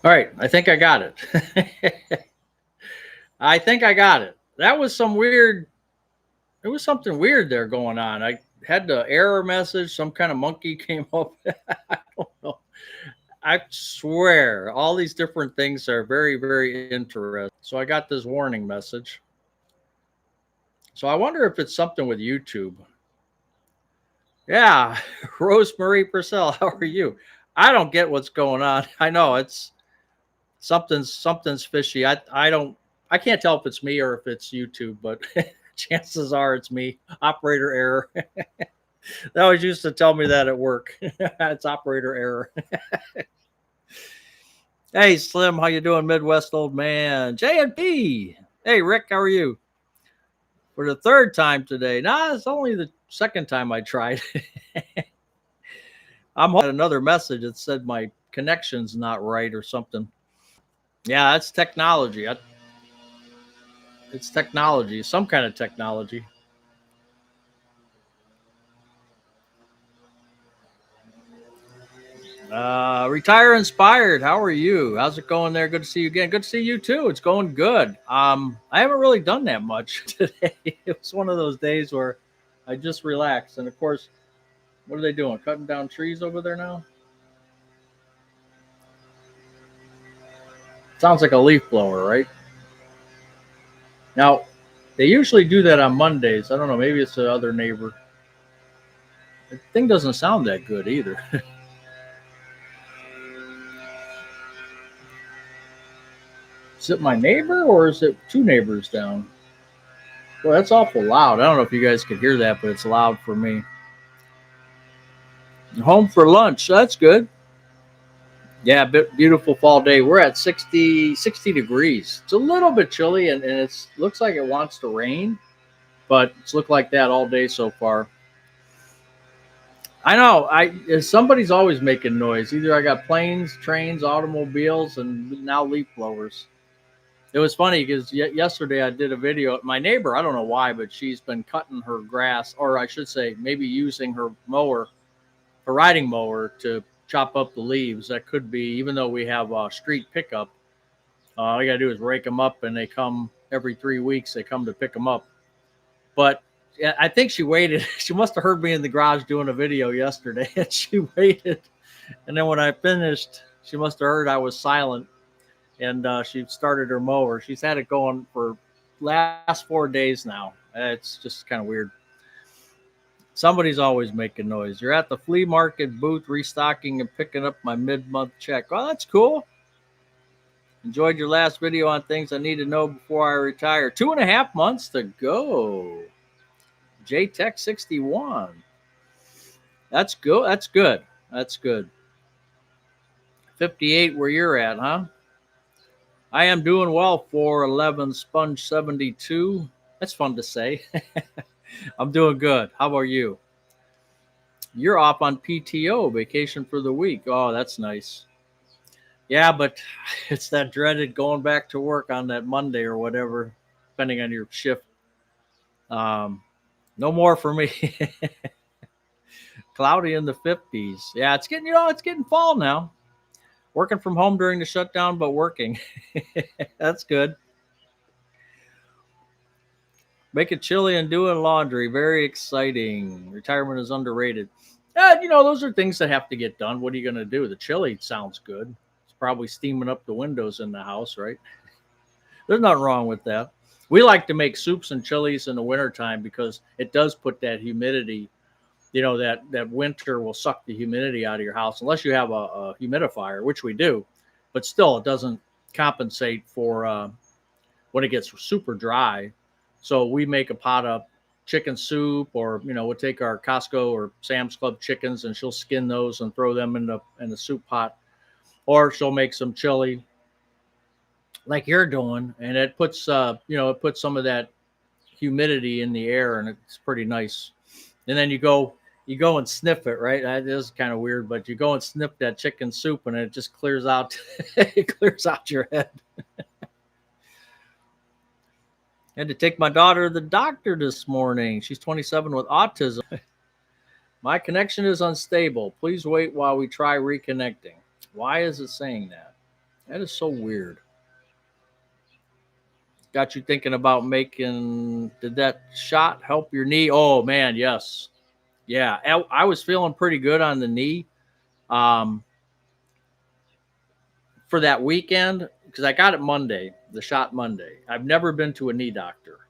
All right, I think I got it. I think I got it. That was some weird. There was something weird there going on. I had the error message. Some kind of monkey came up. I don't know. I swear, all these different things are very, very interesting. So I got this warning message. So I wonder if it's something with YouTube. Yeah, Rosemarie Purcell, how are you? I don't get what's going on. I know it's something's fishy. I can't tell if it's me or if it's YouTube, but chances are it's me. Operator error. They always used to tell me that at work. It's operator error. Hey Slim, how you doing, Midwest old man? J and P. Hey Rick, how are you? For the third time today. Nah, it's only the second time I tried. I'm hoping another message that said my connection's not right or something. Yeah, that's technology. It's technology, some kind of technology. Retire inspired. How are you? How's it going there? Good to see you again. Good to see you too. It's going good. I haven't really done that much today. It was one of those days where I just relaxed. And of course, what are they doing? Cutting down trees over there now? Sounds like a leaf blower, right? Now, they usually do that on Mondays. I don't know. Maybe it's the other neighbor. The thing doesn't sound that good either. Is it my neighbor or is it two neighbors down? Well, that's awful loud. I don't know if you guys could hear that, but it's loud for me. Home for lunch. That's good. Yeah, beautiful fall day. We're at 60 degrees. It's a little bit chilly and it looks like it wants to rain, but it's looked like that all day so far. I know. Somebody's always making noise. Either I got planes, trains, automobiles, and now leaf blowers. It was funny because yesterday I did a video. My neighbor, I don't know why, but she's been cutting her grass, or I should say, maybe using her mower, her riding mower, to chop up the leaves. That could be, even though we have a street pickup. All you gotta do is rake them up, and they come every 3 weeks. They come to pick them up. But yeah, I think she waited. She must have heard me in the garage doing a video yesterday, and she waited. And then when I finished, she must have heard I was silent, and she started her mower. She's had it going for last 4 days now. It's just kind of weird. Somebody's always making noise. You're at the flea market booth restocking and picking up my mid-month check. Oh, that's cool. Enjoyed your last video on things I need to know before I retire. 2.5 months to go. JTech 61. That's good. That's good. That's good. 58 where you're at, huh? I am doing well for 11 Sponge 72. That's fun to say. I'm doing good. How about you? You're off on PTO, vacation for the week. Oh, that's nice. Yeah, but it's that dreaded going back to work on that Monday or whatever, depending on your shift. Um, no more for me. Cloudy in the 50s. Yeah, it's getting fall now. Working from home during the shutdown, but working. That's good. Making chili and doing laundry. Very exciting. Retirement is underrated. Those are things that have to get done. What are you going to do? The chili sounds good. It's probably steaming up the windows in the house, right? There's nothing wrong with that. We like to make soups and chilies in the wintertime because it does put that humidity, that winter will suck the humidity out of your house, unless you have a humidifier, which we do. But still, it doesn't compensate for when it gets super dry. So we make a pot of chicken soup, or we'll take our Costco or Sam's Club chickens, and she'll skin those and throw them in the soup pot, or she'll make some chili like you're doing, and it puts some of that humidity in the air, and it's pretty nice. And then you go and sniff it, right? That is kind of weird, but you go and sniff that chicken soup, and it just clears out. It clears out your head. I had to take my daughter to the doctor this morning. She's 27 with autism. My connection is unstable. Please wait while we try reconnecting. Why is it saying that? That is so weird. Got you thinking about making. Did that shot help your knee? Oh man, yes. Yeah, I was feeling pretty good on the knee um, for that weekend because I got it Monday, the shot Monday. I've never been to a knee doctor.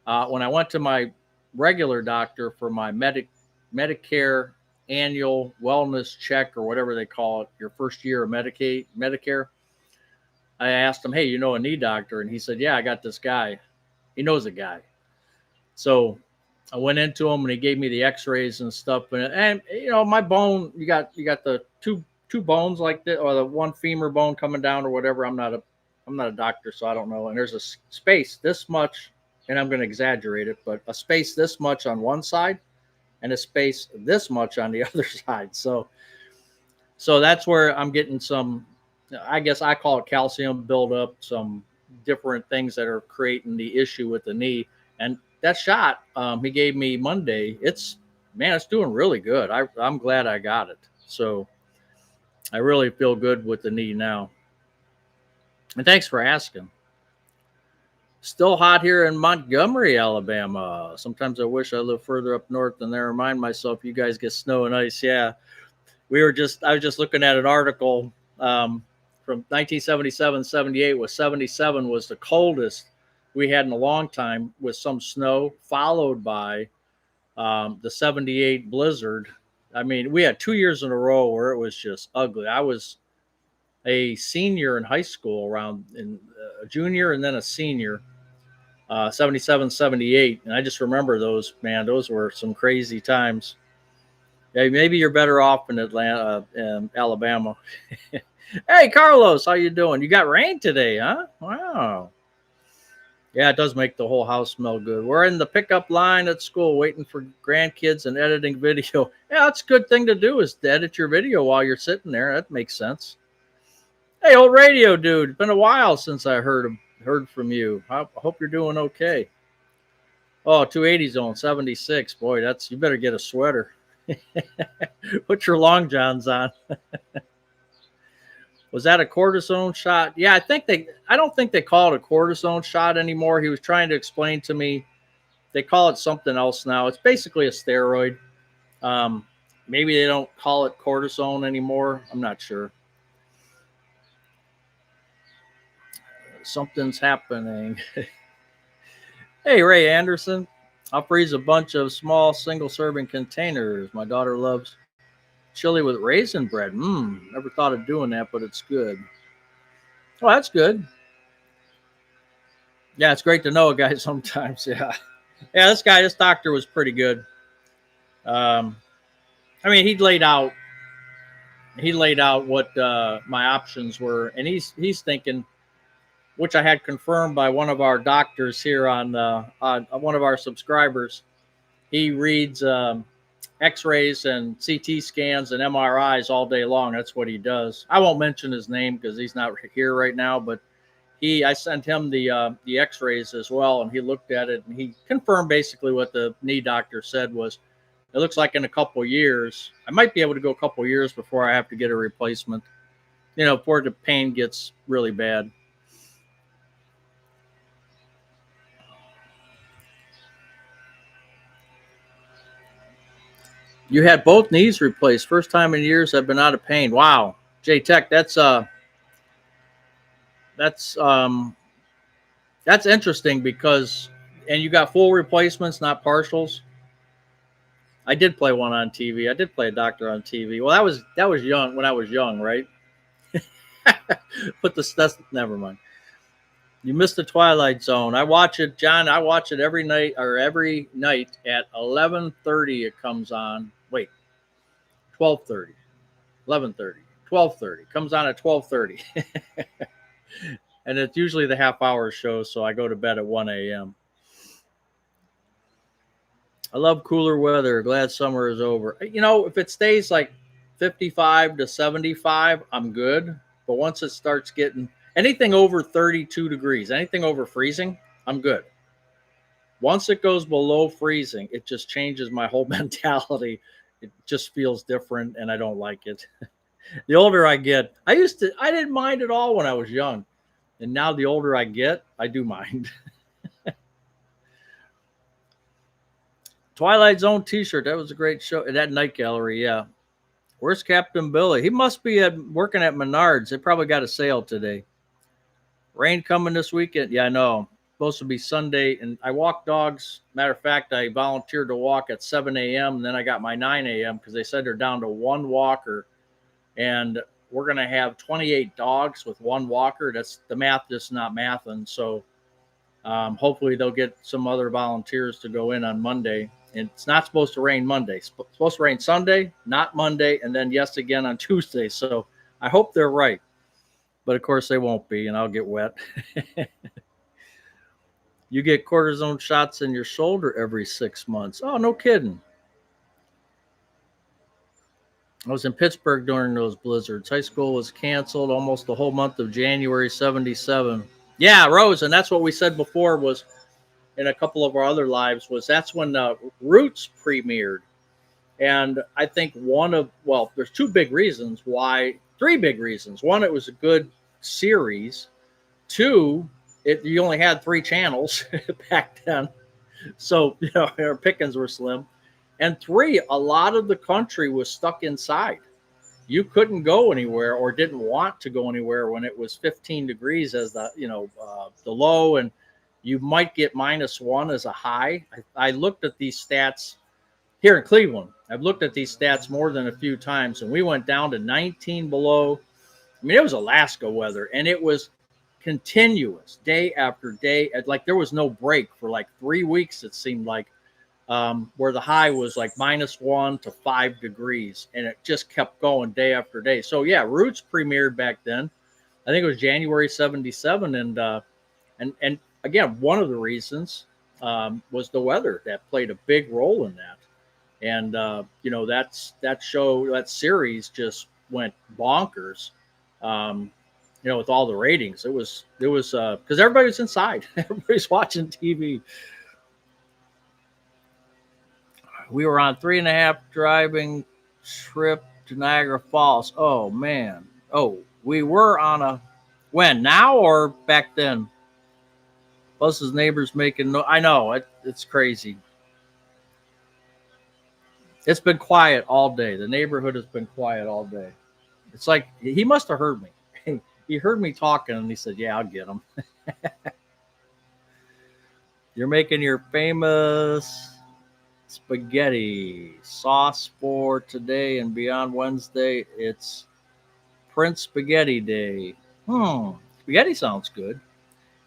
When I went to my regular doctor for my Medicare annual wellness check or whatever they call it, your first year of Medicare, I asked him, "Hey, you know a knee doctor?" And he said, "Yeah, I got this guy. He knows a guy." So I went into him and he gave me the X-rays and stuff. And you know, my bone, you got the two bones like that, or the one femur bone coming down or whatever. I'm not a doctor, so I don't know. And there's a space this much, and I'm going to exaggerate it, but a space this much on one side and a space this much on the other side. So that's where I'm getting some. I guess I call it calcium buildup, some different things that are creating the issue with the knee. And that shot he gave me Monday, it's doing really good. I'm glad I got it. So I really feel good with the knee now. And thanks for asking. Still hot here in Montgomery, Alabama. Sometimes I wish I lived further up north and I remind myself you guys get snow and ice. Yeah, I was just looking at an article from 1977, 78 was 77 was the coldest we had in a long time with some snow followed by the 78 blizzard. I mean, we had 2 years in a row where it was just ugly. I was a senior in high school around in a junior and then a senior, 77, 78. And I just remember those, man, those were some crazy times. Yeah, maybe you're better off in Atlanta, Alabama. Hey, Carlos, how you doing? You got rain today, huh? Wow. Yeah, it does make the whole house smell good. We're in the pickup line at school waiting for grandkids and editing video. Yeah, that's a good thing to do is to edit your video while you're sitting there. That makes sense. Hey, old radio dude, it's been a while since I heard from you. I hope you're doing okay. Oh, 280 zone, 76. Boy, you better get a sweater. Put your long johns on. Was that a cortisone shot? Yeah, I don't think they call it a cortisone shot anymore. He was trying to explain to me they call it something else now. It's basically a steroid. Um, Maybe they don't call it cortisone anymore. I'm not sure. Something's happening. Hey, Ray Anderson. I'll freeze a bunch of small single serving containers. My daughter loves chili with raisin bread. Never thought of doing that, but it's good. Oh, that's good. Yeah, it's great to know a guy sometimes. Yeah. Yeah, this doctor was pretty good. Um, I mean, he laid out what my options were, and he's thinking, which I had confirmed by one of our doctors here on one of our subscribers. He reads X-rays and CT scans and MRIs all day long. That's what he does. I won't mention his name because he's not here right now, but I sent him the X-rays as well, and he looked at it and he confirmed basically what the knee doctor said was it looks like in a couple years I might be able to go a couple years before I have to get a replacement. Before the pain gets really bad. You had both knees replaced. First time in years I've been out of pain. Wow, J Tech, that's that's interesting because and you got full replacements, not partials. I did play one on TV. I did play a doctor on TV. Well, that was young when I was young, right? Put the that's never mind. You missed the Twilight Zone. I watch it, John. I watch it every night at 11:30. It comes on. Wait, 12:30, 11:30, 12:30. Comes on at 12:30, and it's usually the half-hour show. So I go to bed at 1 a.m. I love cooler weather. Glad summer is over. If it stays like 55 to 75, I'm good. But once it starts getting anything over 32 degrees, anything over freezing, I'm good. Once it goes below freezing, it just changes my whole mentality. It just feels different and I don't like it. The older I get, I didn't mind at all when I was young. And now the older I get, I do mind. Twilight Zone t-shirt. That was a great show. That Night Gallery, yeah. Where's Captain Billy? He must be working at Menards. They probably got a sale today. Rain coming this weekend. Yeah, I know. Supposed to be Sunday. And I walk dogs. Matter of fact, I volunteered to walk at 7 a.m. And then I got my 9 a.m. because they said they're down to one walker. And we're going to have 28 dogs with one walker. That's the math, just not mathing. So hopefully they'll get some other volunteers to go in on Monday. And it's not supposed to rain Monday. It's supposed to rain Sunday, not Monday, and then yes again on Tuesday. So I hope they're right. But of course they won't be, and I'll get wet. You get cortisone shots in your shoulder every 6 months. Oh, no kidding. I was in Pittsburgh during those blizzards. High school was canceled almost the whole month of January 77. Yeah, Rose, and that's what we said before was in a couple of our other lives was that's when Roots premiered. And I think there's three big reasons. One, it was a good series. Two, you only had 3 channels back then. So, our pickings were slim. And 3, a lot of the country was stuck inside. You couldn't go anywhere or didn't want to go anywhere when it was 15 degrees as the low, and you might get -1 as a high. I looked at these stats here in Cleveland. I've looked at these stats more than a few times, and we went down to 19 below. I mean, it was Alaska weather, and it was continuous day after day. Like there was no break for like 3 weeks, it seemed like, where the high was like -1 to 5 degrees, and it just kept going day after day. So yeah, Roots premiered back then. I think it was January 77, and again, one of the reasons was the weather that played a big role in that. And that series just went bonkers. With all the ratings, it was because everybody was inside, everybody's watching TV. We were on 3.5 driving trip to Niagara Falls. Oh man. Oh, we were on when now or back then? Plus his neighbors making I know it's crazy. It's been quiet all day. The neighborhood has been quiet all day. It's like he must have heard me. He heard me talking and he said, "Yeah, I'll get him." You're making your famous spaghetti sauce for today and beyond Wednesday. It's Prince Spaghetti Day. Spaghetti sounds good.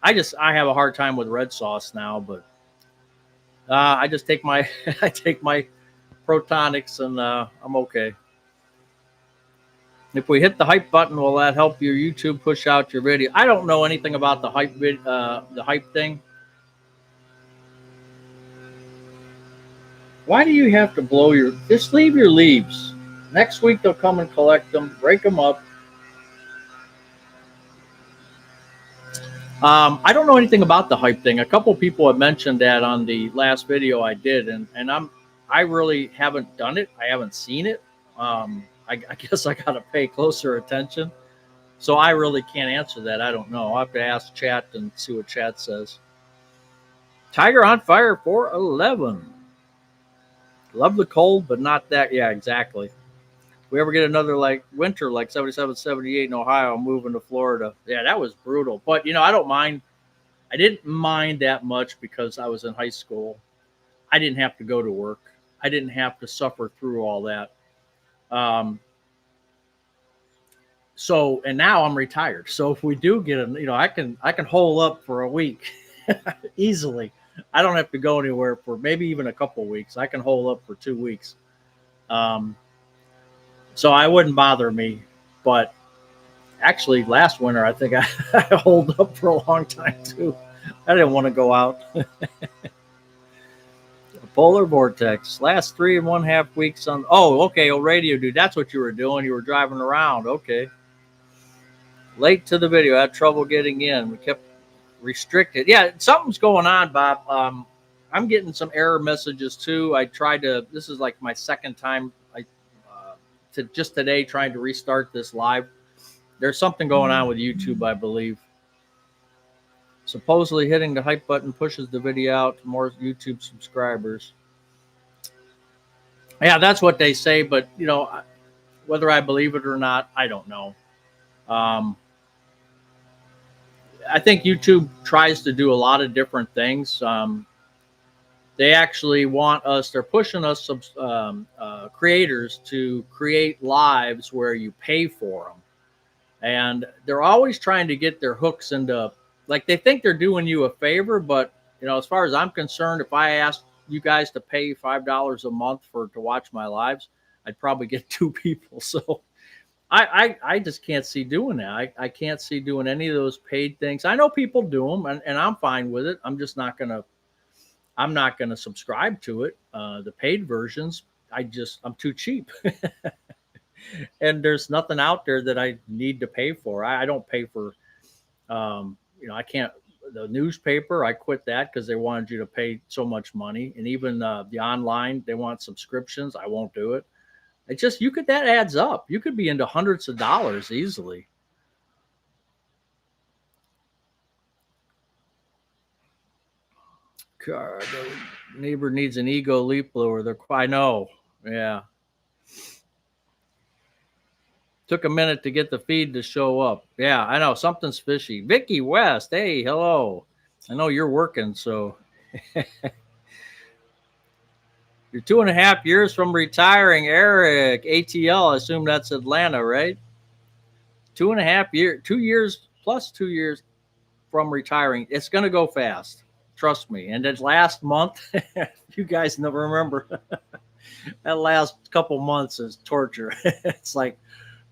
I have a hard time with red sauce now, but I just take my Protonics and I'm okay. If we hit the hype button, will that help your YouTube push out your video? I don't know anything about the hype thing. Why do you have to blow just leave your leaves? Next week they'll come and collect them, break them up. I don't know anything about the hype thing. A couple people have mentioned that on the last video I did, and I really haven't done it. I haven't seen it. I guess I gotta pay closer attention. So I really can't answer that. I don't know. I'll have to ask chat and see what chat says. Tiger on fire for 11. Love the cold, but not that. Yeah, exactly. If we ever get another winter like 77, 78 in Ohio, I'm moving to Florida. Yeah, that was brutal. But I don't mind. I didn't mind that much because I was in high school. I didn't have to go to work. I didn't have to suffer through all that. So, and now I'm retired. So if we do get I can hole up for a week easily. I don't have to go anywhere for maybe even a couple weeks. I can hole up for 2 weeks. So I wouldn't bother me, but actually last winter, I think I holed up for a long time too. I didn't want to go out. Polar vortex last 3.5 weeks on. Oh, okay. Oh, radio dude. That's what you were doing. You were driving around. Okay. Late to the video. I had trouble getting in. We kept restricted. Yeah, something's going on, Bob. I'm getting some error messages too. This is like my second time. just today trying to restart this live. There's something going on with YouTube, I believe. Supposedly hitting the hype button pushes the video out to more YouTube subscribers. Yeah, that's what they say, but you know, whether I believe it or not, I don't know. I think YouTube tries to do a lot of different things. They actually want us, they're pushing us creators to create lives where you pay for them. And they're always trying to get their hooks into, like, they think they're doing you a favor, but you know, as far as I'm concerned, if I asked you guys to pay $5 a month to watch my lives, I'd probably get 2 people. So I just can't see doing that. I can't see doing any of those paid things. I know people do them, and I'm fine with it. I'm just not gonna. I'm not gonna subscribe to it. The paid versions, I'm too cheap, and there's nothing out there that I need to pay for. I don't pay for. You know, I can't. The newspaper, I quit that because they wanted you to pay so much money, and even the online, they want subscriptions. I won't do it. It just that adds up. You could be into hundreds of dollars easily. God, the neighbor needs an ego leaf blower. I know. Yeah. Took a minute to get the feed to show up. Yeah, I know. Something's fishy. Vicky West. Hey, hello. I know you're working, so you're 2.5 years from retiring, Eric. ATL, I assume that's Atlanta, right? 2.5 years, 2 years plus 2 years from retiring. It's going to go fast. Trust me. And that last month, you guys never remember, that last couple months is torture. It's like,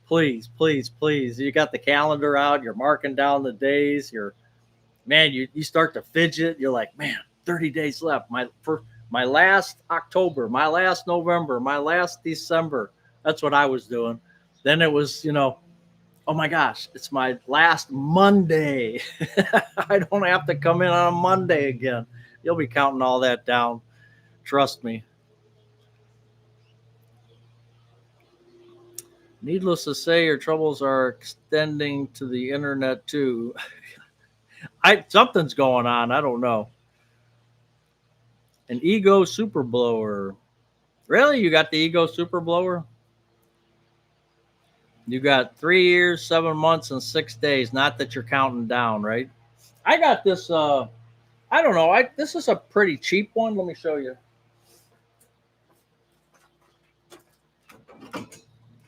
please, please, please. You got the calendar out. You're marking down the days. You start to fidget. You're like, man, 30 days left. My last October, my last November, my last December. That's what I was doing. Then it was, oh my gosh, it's my last Monday. I don't have to come in on a Monday again. You'll be counting all that down. Trust me. Needless to say, your troubles are extending to the internet too. Something's going on. I don't know. An ego super blower. Really? You got the ego super blower? You got 3 years, 7 months, and 6 days. Not that you're counting down, right? I got this. I don't know. This is a pretty cheap one. Let me show you.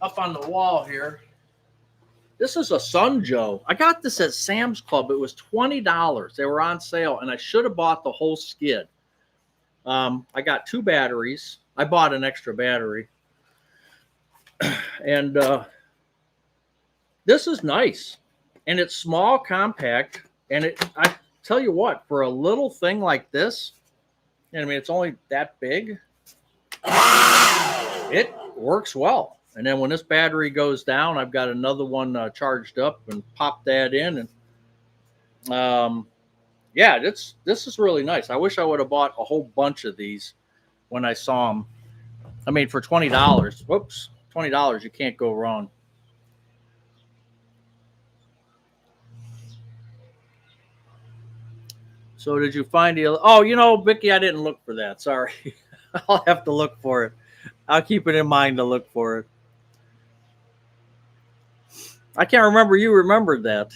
Up on the wall here. This is a Sunjoe. I got this at Sam's Club. It was $20. They were on sale, and I should have bought the whole skid. I got 2 batteries. I bought an extra battery. And this is nice. And it's small, compact. And I tell you what, for a little thing like this, I mean, it's only that big. It works well. And then when this battery goes down, I've got another one charged up and pop that in. And yeah, this is really nice. I wish I would have bought a whole bunch of these when I saw them. I mean, for $20. Whoops, $20, you can't go wrong. So did you find the? Oh, Vicky, I didn't look for that. Sorry, I'll have to look for it. I'll keep it in mind to look for it. I can't remember you remembered that.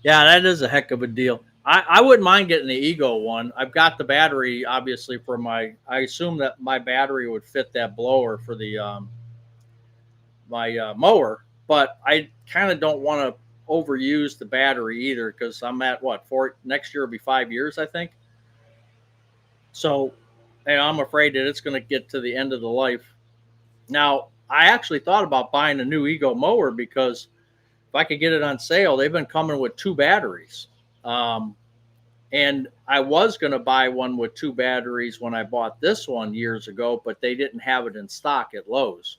Yeah, that is a heck of a deal. I wouldn't mind getting the Ego one. I've got the battery, obviously, for I assume that my battery would fit that blower for the my mower, but I kind of don't want to overuse the battery either because I'm at next year will be 5 years, I think. So, I'm afraid that it's going to get to the end of the life. Now, I actually thought about buying a new Ego mower because if I could get it on sale, they've been coming with 2 batteries. And I was going to buy one with 2 batteries when I bought this one years ago, but they didn't have it in stock at Lowe's.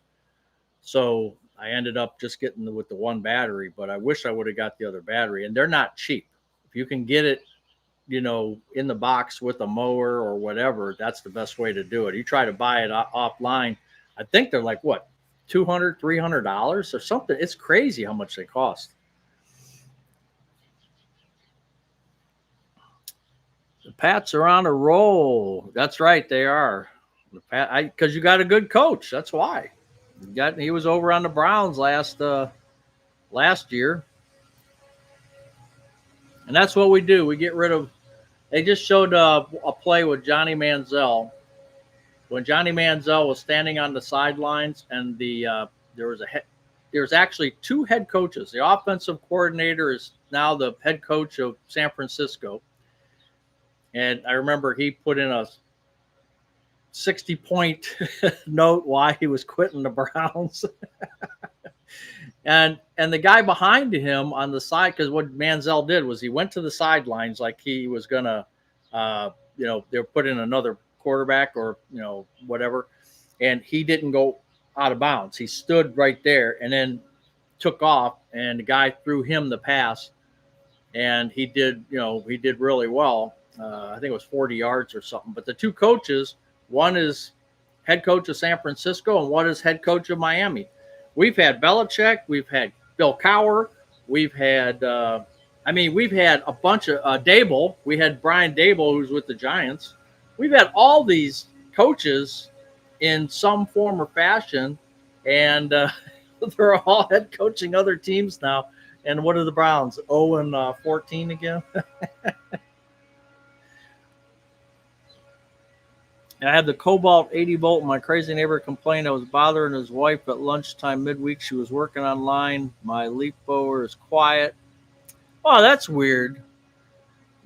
So I ended up just getting with the 1 battery, but I wish I would have got the other battery. And they're not cheap. If you can get it in the box with a mower or whatever, that's the best way to do it. You try to buy it offline. I think they're like what, $200, $300 or something. It's crazy how much they cost. The Pats are on a roll. That's right, they are. Because you got a good coach. That's why. He was over on the Browns last year, and that's what we do. We get rid of. They just showed a play with Johnny Manziel when Johnny Manziel was standing on the sidelines, and there was actually two head coaches. The offensive coordinator is now the head coach of San Francisco, and I remember he put in a 60-point note why he was quitting the Browns. and the guy behind him on the side, because what Manziel did was he went to the sidelines like he was gonna they were put in another quarterback or whatever, and he didn't go out of bounds. He stood right there and then took off, and the guy threw him the pass, and he did really well. I think it was 40 yards or something. But the two coaches, one is head coach of San Francisco and one is head coach of Miami. We've had Belichick, we've had Bill Cowher, we've had we've had a bunch of Dable. We had Brian Dable, who's with the Giants. We've had all these coaches in some form or fashion, and they're all head coaching other teams now. And what are the Browns? 0-14 again. I had the Cobalt 80 volt. My crazy neighbor complained I was bothering his wife at lunchtime midweek. She was working online. My leaf blower is quiet. Oh, that's weird.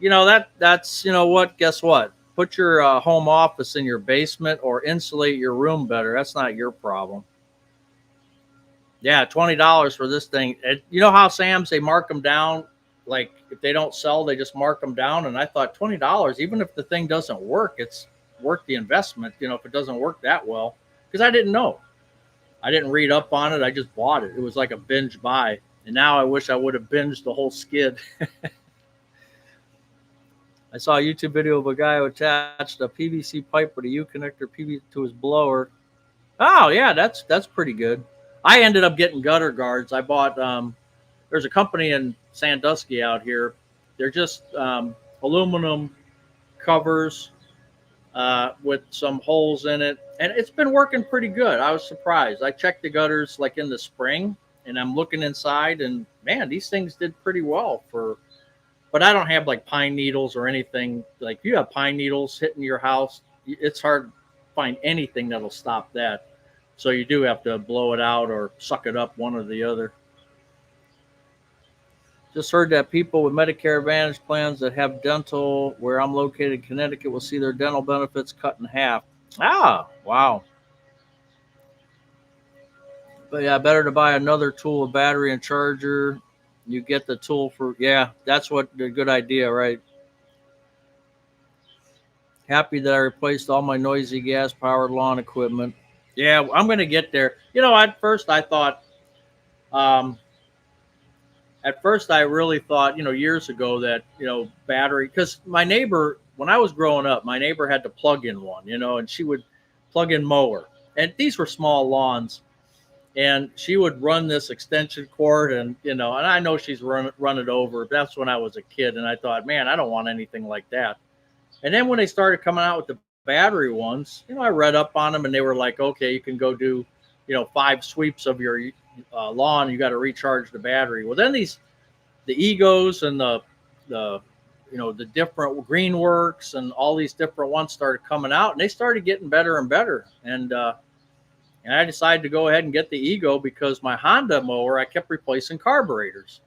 That's what? Guess what? Put your home office in your basement or insulate your room better. That's not your problem. Yeah, $20 for this thing. You know how Sam's, they mark them down? Like if they don't sell, they just mark them down. And I thought $20, even if the thing doesn't work, it's worth the investment, if it doesn't work that well, because I didn't know. I didn't read up on it. I just bought it. It was like a binge buy. And now I wish I would have binged the whole skid. I saw a YouTube video of a guy who attached a PVC pipe with a U-connector PVC to his blower. Oh, yeah, that's pretty good. I ended up getting gutter guards. I bought, there's a company in Sandusky out here. They're just aluminum covers with some holes in it, and it's been working pretty good. I was surprised. I checked the gutters like in the spring, and I'm looking inside, and man, these things did pretty well but I don't have like pine needles or anything. Like if you have pine needles hitting your house, it's hard to find anything that'll stop that. So you do have to blow it out or suck it up, one or the other. Just heard that people with Medicare Advantage plans that have dental where I'm located in Connecticut will see their dental benefits cut in half. Ah, wow. But yeah, better to buy another tool, a battery and charger. You get the tool for, that's what a good idea, right? Happy that I replaced all my noisy gas-powered lawn equipment. Yeah, I'm going to get there. At first I thought, I really thought, years ago that, battery, because my neighbor, when I was growing up, my neighbor had to plug in one, and she would plug in mower. And these were small lawns. And she would run this extension cord and, and I know she's run it over. That's when I was a kid. And I thought, man, I don't want anything like that. And then when they started coming out with the battery ones, I read up on them and they were like, okay, you can go do, 5 sweeps of your lawn. You got to recharge the battery. Well, then the Egos and the different Greenworks and all these different ones started coming out, and they started getting better and better. And I decided to go ahead and get the Ego because my Honda mower, I kept replacing carburetors.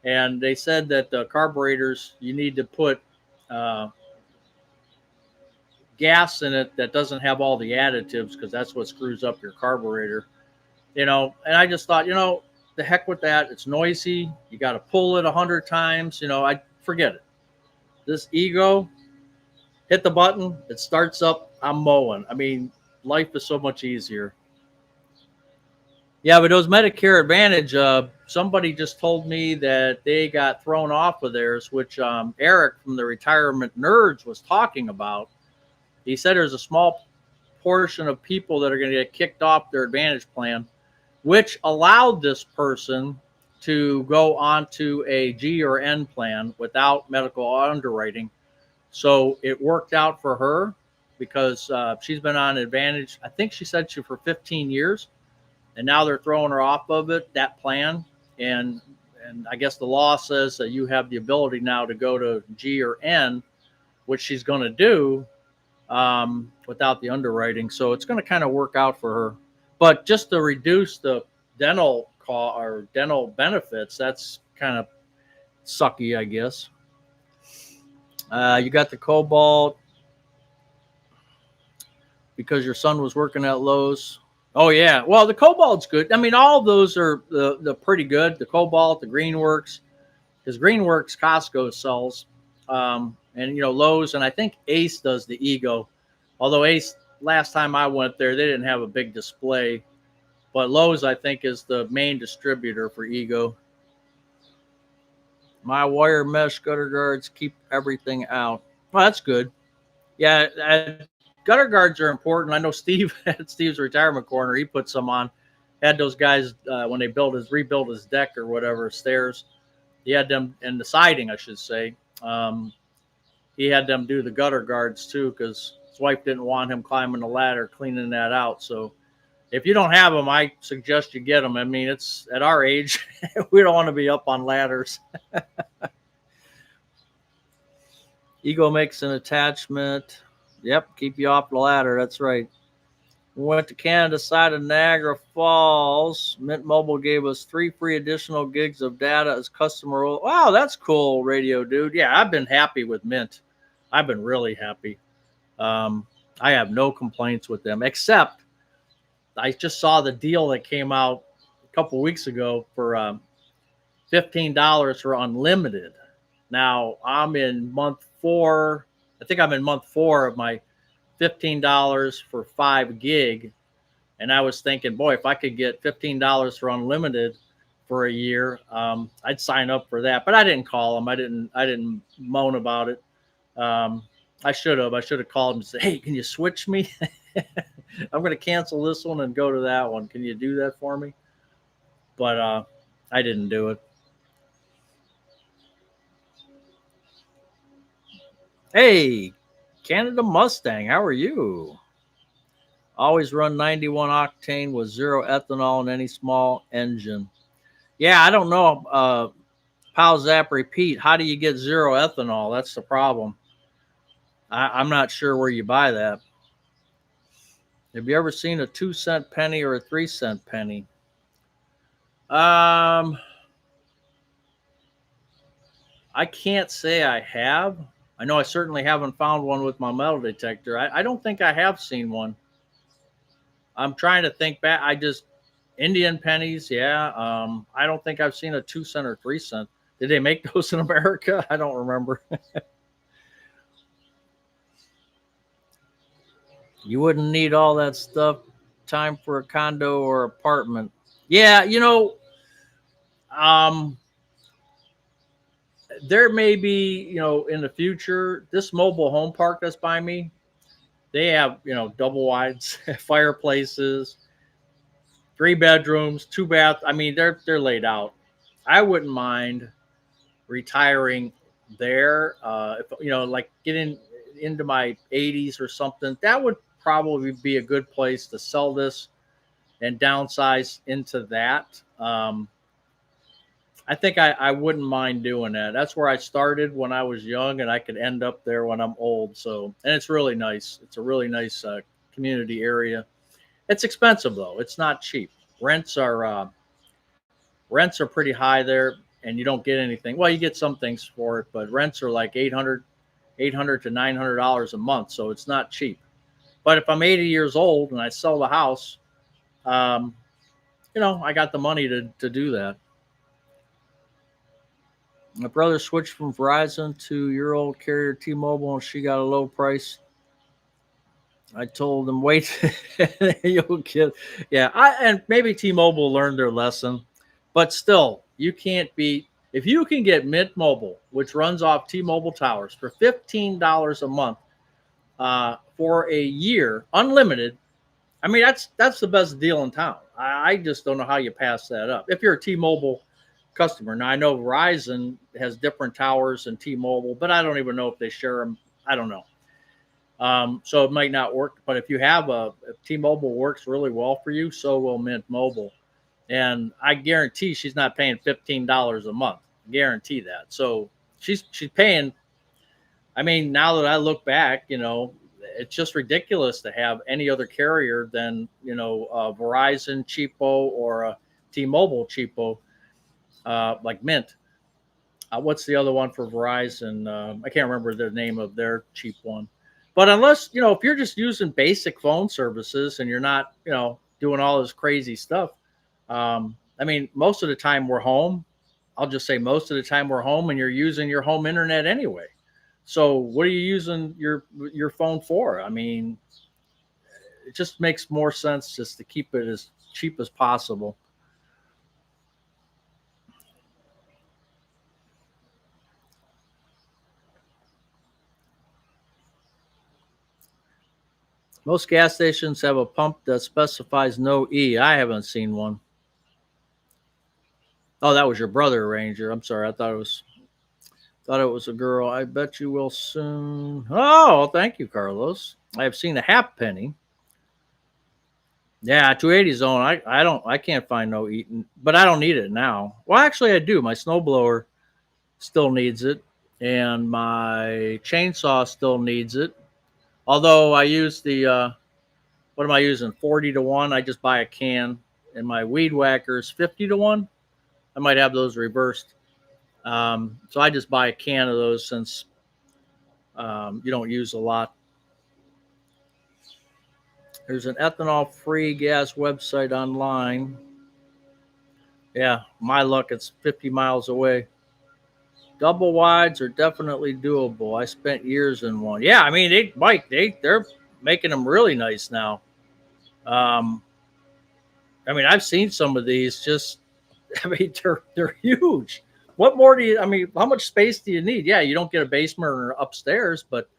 And they said that the carburetors, you need to put gas in it that doesn't have all the additives because that's what screws up your carburetor. And I just thought, the heck with that. It's noisy. You got to pull it 100 times. I forget it. This Ego, hit the button, it starts up, I'm mowing. I mean, life is so much easier. Yeah, but those Medicare Advantage, somebody just told me that they got thrown off of theirs, which Eric from the Retirement Nerds was talking about. He said there's a small portion of people that are going to get kicked off their Advantage plan, which allowed this person to go onto a G or N plan without medical underwriting. So it worked out for her because she's been on Advantage. I think she said she for 15 years, and now they're throwing her off of it, that plan. And I guess the law says that you have the ability now to go to G or N, which she's going to do without the underwriting. So it's going to kind of work out for her. But just to reduce the dental or dental benefits, that's kind of sucky, I guess. You got the Cobalt because your son was working at Lowe's. Oh yeah, well the Cobalt's good. I mean, all of those are the pretty good. The Cobalt, the Greenworks, because Greenworks Costco sells, and Lowe's, and I think Ace does the Ego. Although Ace, last time I went there, they didn't have a big display, but Lowe's I think is the main distributor for Ego. My wire mesh gutter guards keep everything out. Well, that's good. Yeah, gutter guards are important. I know Steve at Steve's Retirement Corner, he put some on. Had those guys when they rebuilt his deck or whatever, stairs. He had them, and the siding, I should say. He had them do the gutter guards too, because his wife didn't want him climbing the ladder, cleaning that out. So if you don't have them, I suggest you get them. I mean, it's at our age, we don't want to be up on ladders. Ego makes an attachment. Yep, keep you off the ladder. That's right. We went to Canada side of Niagara Falls. Mint Mobile gave us 3 free additional gigs of data as customer. Wow, that's cool, radio dude. Yeah, I've been happy with Mint. I've been really happy. I have no complaints with them, except I just saw the deal that came out a couple weeks ago for $15 for unlimited. Now I'm in month 4. I think I'm in month 4 of my $15 for 5 gig. And I was thinking, boy, if I could get $15 for unlimited for a year, I'd sign up for that. But I didn't call them. I didn't moan about it. I should have called them and said, hey, can you switch me? I'm going to cancel this one and go to that one. Can you do that for me? But I didn't do it. Hey, Canada Mustang, how are you? Always run 91 octane with 0 ethanol in any small engine. Yeah, I don't know. Pal Zap Repeat, how do you get 0 ethanol? That's the problem. I'm not sure where you buy that. Have you ever seen a 2-cent penny or a 3-cent penny? I can't say I have. I know I certainly haven't found one with my metal detector. I don't think I have seen one. I'm trying to think back. Indian pennies, yeah. I don't think I've seen a 2-cent or 3-cent. Did they make those in America? I don't remember. You wouldn't need all that stuff. Time for a condo or apartment. Yeah, there may be, in the future, this mobile home park that's by me, they have, double wides, fireplaces, 3 bedrooms, 2 bath. I mean, they're laid out. I wouldn't mind retiring there. If like getting into my 80s or something, that would probably be a good place to sell this and downsize into that. I think I wouldn't mind doing that. That's where I started when I was young, and I could end up there when I'm old. So, and it's really nice. It's a really nice community area. It's expensive though. It's not cheap. Rents are pretty high there, and you don't get anything. Well, you get some things for it, but rents are like $800 to $900 a month. So it's not cheap. But if I'm 80 years old and I sell the house, I got the money to do that. My brother switched from Verizon to your old carrier T-Mobile, and she got a low price. I told him, wait, you'll get. Yeah, and maybe T-Mobile learned their lesson. But still, you can't beat if you can get Mint Mobile, which runs off T-Mobile towers for $15 a month for a year, unlimited. I mean, that's the best deal in town. I just don't know how you pass that up. If you're a T-Mobile customer, now I know Verizon has different towers than T-Mobile, but I don't even know if they share them. I don't know. So it might not work. But if you have if T-Mobile works really well for you, so will Mint Mobile. And I guarantee she's not paying $15 a month. Guarantee that. So she's paying. I mean, now that I look back, it's just ridiculous to have any other carrier than Verizon cheapo or a T-Mobile cheapo, like Mint. What's the other one for Verizon? I can't remember the name of their cheap one. But unless if you're just using basic phone services and you're not doing all this crazy stuff, I mean, most of the time we're home. I'll just say most of the time we're home, and you're using your home internet anyway. So what are you using your phone for? I mean, it just makes more sense just to keep it as cheap as possible. Most gas stations have a pump that specifies no E. I haven't seen one. Oh, that was your brother, Ranger. I'm sorry. I thought it was a girl. I bet you will soon. Oh, thank you, Carlos. I have seen a halfpenny. Yeah, 280 zone. I can't find no eating, but I don't need it now. Well, actually, I do. My snowblower still needs it, and my chainsaw still needs it. Although I use the what am I using? 40-1. I just buy a can, and my weed whackers 50-1. I might have those reversed. So I just buy a can of those since you don't use a lot. There's an ethanol-free gas website online. Yeah, my luck, it's 50 miles away. Double wides are definitely doable. I spent years in one. Yeah, I mean, they're making them really nice now. Um, I mean, I've seen some of these. Just, I mean, they're huge. What more do you? I mean, how much space do you need? Yeah, you don't get a basement or upstairs, but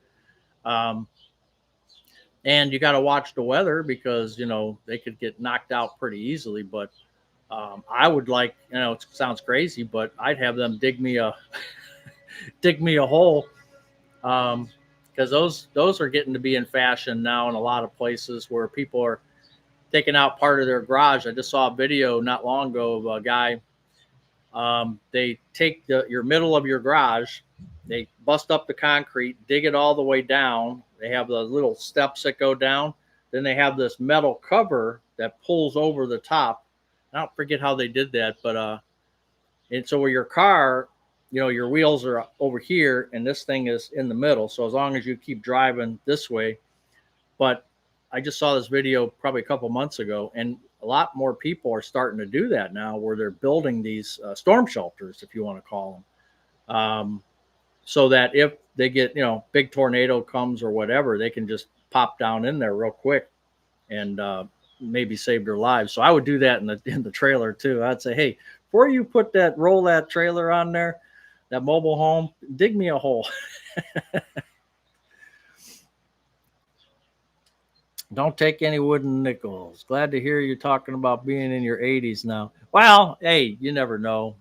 um, and you got to watch the weather because they could get knocked out pretty easily. But I would like, it sounds crazy, but I'd have them dig me a hole, because those are getting to be in fashion now in a lot of places where people are taking out part of their garage. I just saw a video not long ago of a guy. They take your middle of your garage, they bust up the concrete, dig it all the way down. They have the little steps that go down. Then they have this metal cover that pulls over the top. I don't forget how they did that, but and so where your car, your wheels are over here, and this thing is in the middle. So as long as you keep driving this way, but I just saw this video probably a couple months ago, and a lot more people are starting to do that now, where they're building these storm shelters, if you want to call them, so that if they get big tornado comes or whatever, they can just pop down in there real quick and maybe save their lives. So I would do that in the trailer too. I'd say, hey, before you roll that trailer on there, that mobile home, dig me a hole. Don't take any wooden nickels. Glad to hear you talking about being in your 80s now. Well, hey, you never know.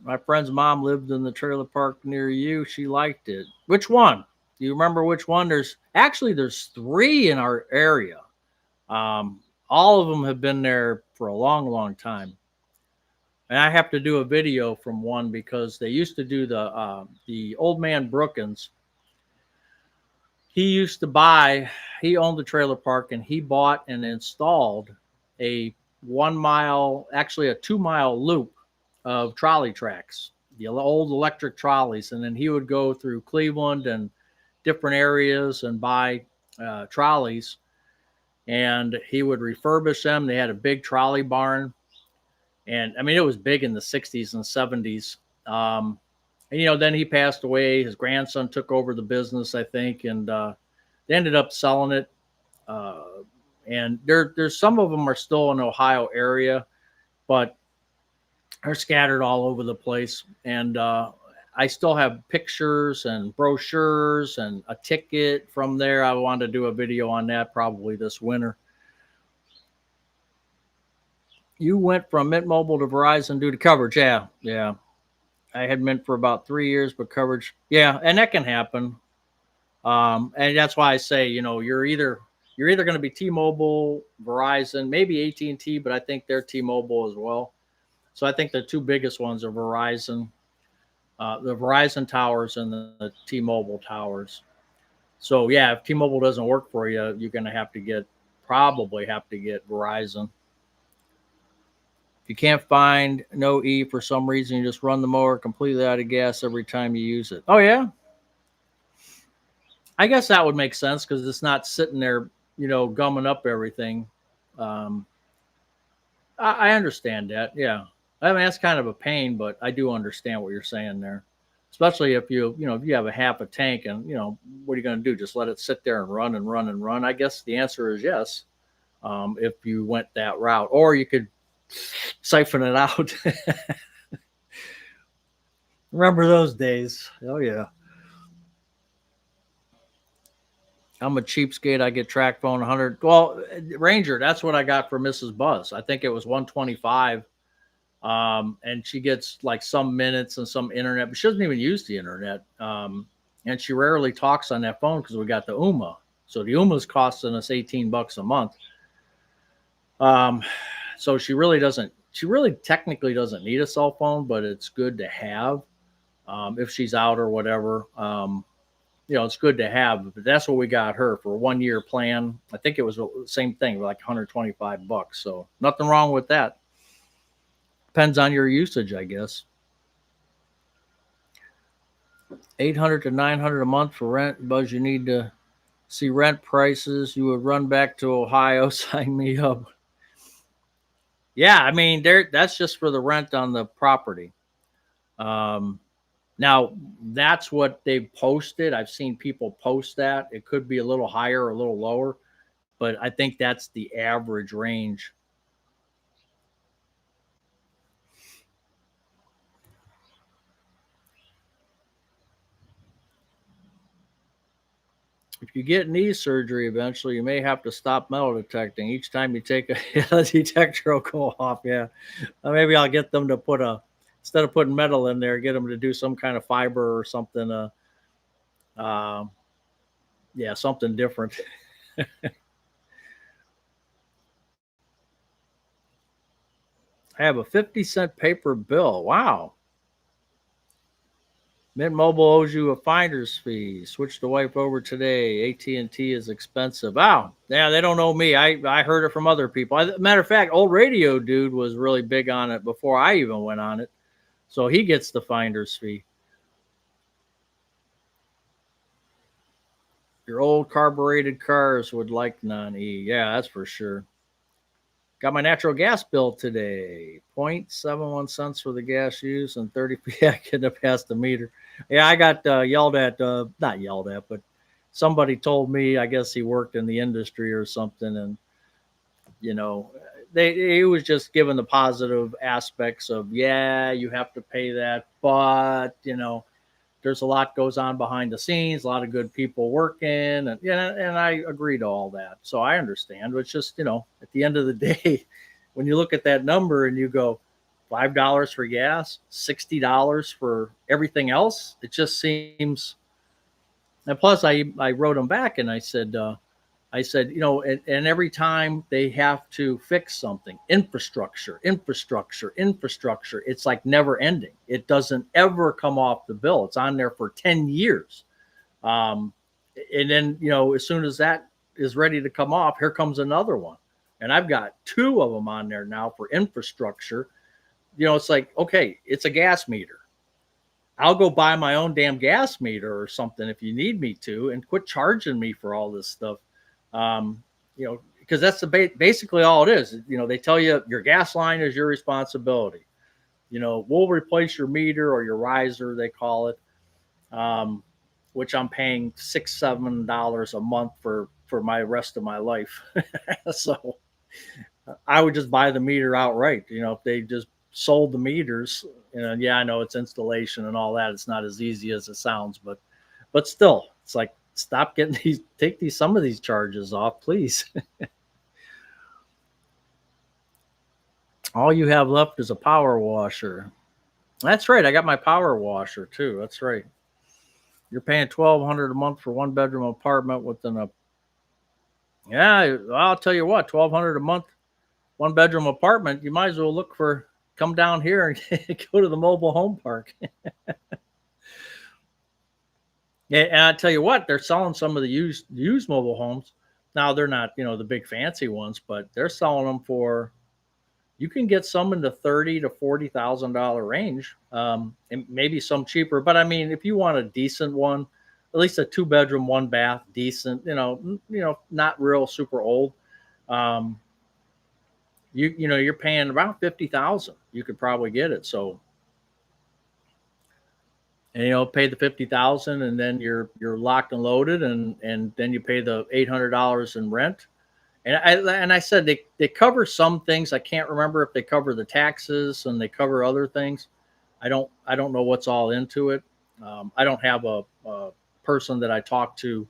My friend's mom lived in the trailer park near you. She liked it. Which one? Do you remember which one? There's 3 in our area. All of them have been there for a long, long time. And I have to do a video from one because they used to do the old man Brookins. He owned the trailer park, and he bought and installed a 1 mile, actually a 2-mile loop of trolley tracks, the old electric trolleys. And then he would go through Cleveland and different areas and buy trolleys, and he would refurbish them. They had a big trolley barn, and I mean, it was big in the 60s and 70s. And then he passed away. His grandson took over the business, I think, and they ended up selling it. And there's some of them are still in the Ohio area, but are scattered all over the place. And I still have pictures and brochures and a ticket from there. I want to do a video on that probably this winter. You went from Mint Mobile to Verizon due to coverage. Yeah, yeah. I had Mint for about 3 years, but coverage, yeah, and that can happen. And that's why I say, you're either going to be T-Mobile, Verizon, maybe AT&T, but I think they're T-Mobile as well. So I think the two biggest ones are Verizon, the Verizon towers and the T-Mobile towers. So yeah, if T-Mobile doesn't work for you, you're going to probably have to get Verizon. If you can't find no E for some reason, you just run the mower completely out of gas every time you use it. Oh yeah, I guess that would make sense because it's not sitting there, gumming up everything. Um, I understand that. Yeah, I mean that's kind of a pain, but I do understand what you're saying there. Especially if if you have a half a tank and what are you going to do? Just let it sit there and run and run and run? I guess the answer is yes. If you went that route, or you could siphon it out. Remember those days? Oh yeah. I'm a cheapskate. I get track phone 100. Well, Ranger, that's what I got for Mrs. Buzz. I think it was 125. And she gets like some minutes and some internet, but she doesn't even use the internet. And she rarely talks on that phone because we got the UMA. So the UMA's costing us $18 a month. So she really technically doesn't need a cell phone, but it's good to have if she's out or whatever. It's good to have, but that's what we got her for a 1 year plan. I think it was the same thing, like $125. So nothing wrong with that. Depends on your usage, I guess. 800 to 900 a month for rent. Buzz, you need to see rent prices. You would run back to Ohio. Sign me up. Yeah, I mean, that's just for the rent on the property. Now, that's what they've posted. I've seen people post that. It could be a little higher or a little lower, but I think that's the average range. If you get knee surgery eventually, you may have to stop metal detecting. Each time you take a detector will go off. Yeah. Maybe I'll get them to instead of putting metal in there, get them to do some kind of fiber or something. Yeah, something different. I have a 50-cent paper bill. Wow. Mint Mobile owes you a finder's fee. Switch the wife over today. AT&T is expensive. Wow. Yeah, they don't owe me. I heard it from other people. Matter of fact, old radio dude was really big on it before I even went on it. So he gets the finder's fee. Your old carbureted cars would like non-E. Yeah, that's for sure. Got my natural gas bill today. 0.71 cents for the gas used and 30 yeah, getting up past the meter. Yeah, I got yelled at, not yelled at, but somebody told me, I guess he worked in the industry or something. And, you know, he was just given the positive aspects of, yeah, you have to pay that. But, there's a lot goes on behind the scenes, a lot of good people working, and and I agree to all that. So I understand. But it's just, at the end of the day, when you look at that number and you go $5 for gas, $60 for everything else, it just seems. And plus, I wrote them back and I said, and every time they have to fix something, infrastructure, it's like never ending. It doesn't ever come off the bill. It's on there for 10 years. And then, as soon as that is ready to come off, here comes another one. And I've got two of them on there now for infrastructure. It's like, okay, it's a gas meter. I'll go buy my own damn gas meter or something if you need me to, and quit charging me for all this stuff. Because that's basically all it is. They tell you your gas line is your responsibility. We'll replace your meter or your riser, they call it, which I'm paying $6-7 a month for for my rest of my life. So I would just buy the meter outright. If they just sold the meters, yeah, I know it's installation and all that. It's not as easy as it sounds, but still, it's like stop getting take some of these charges off, please. All you have left is a power washer. That's right. I got my power washer too. That's right. You're paying $1,200 a month for one bedroom apartment within a. Yeah, I'll tell you what, $1,200 a month, one bedroom apartment. You might as well come down here and go to the mobile home park. Yeah, and I tell you what, they're selling some of the used mobile homes. Now they're not, the big fancy ones, but they're selling them for. You can get some in the $30,000 to $40,000 range, and maybe some cheaper. But I mean, if you want a decent one, at least a 2 bedroom, 1 bath, decent, not real super old. Um, you're paying around 50,000. You could probably get it. So, and pay the 50,000, and then you're locked and loaded, and then you pay the $800 in rent. And I said they cover some things. I can't remember if they cover the taxes and they cover other things. I don't know what's all into it. I don't have a person that I talk to.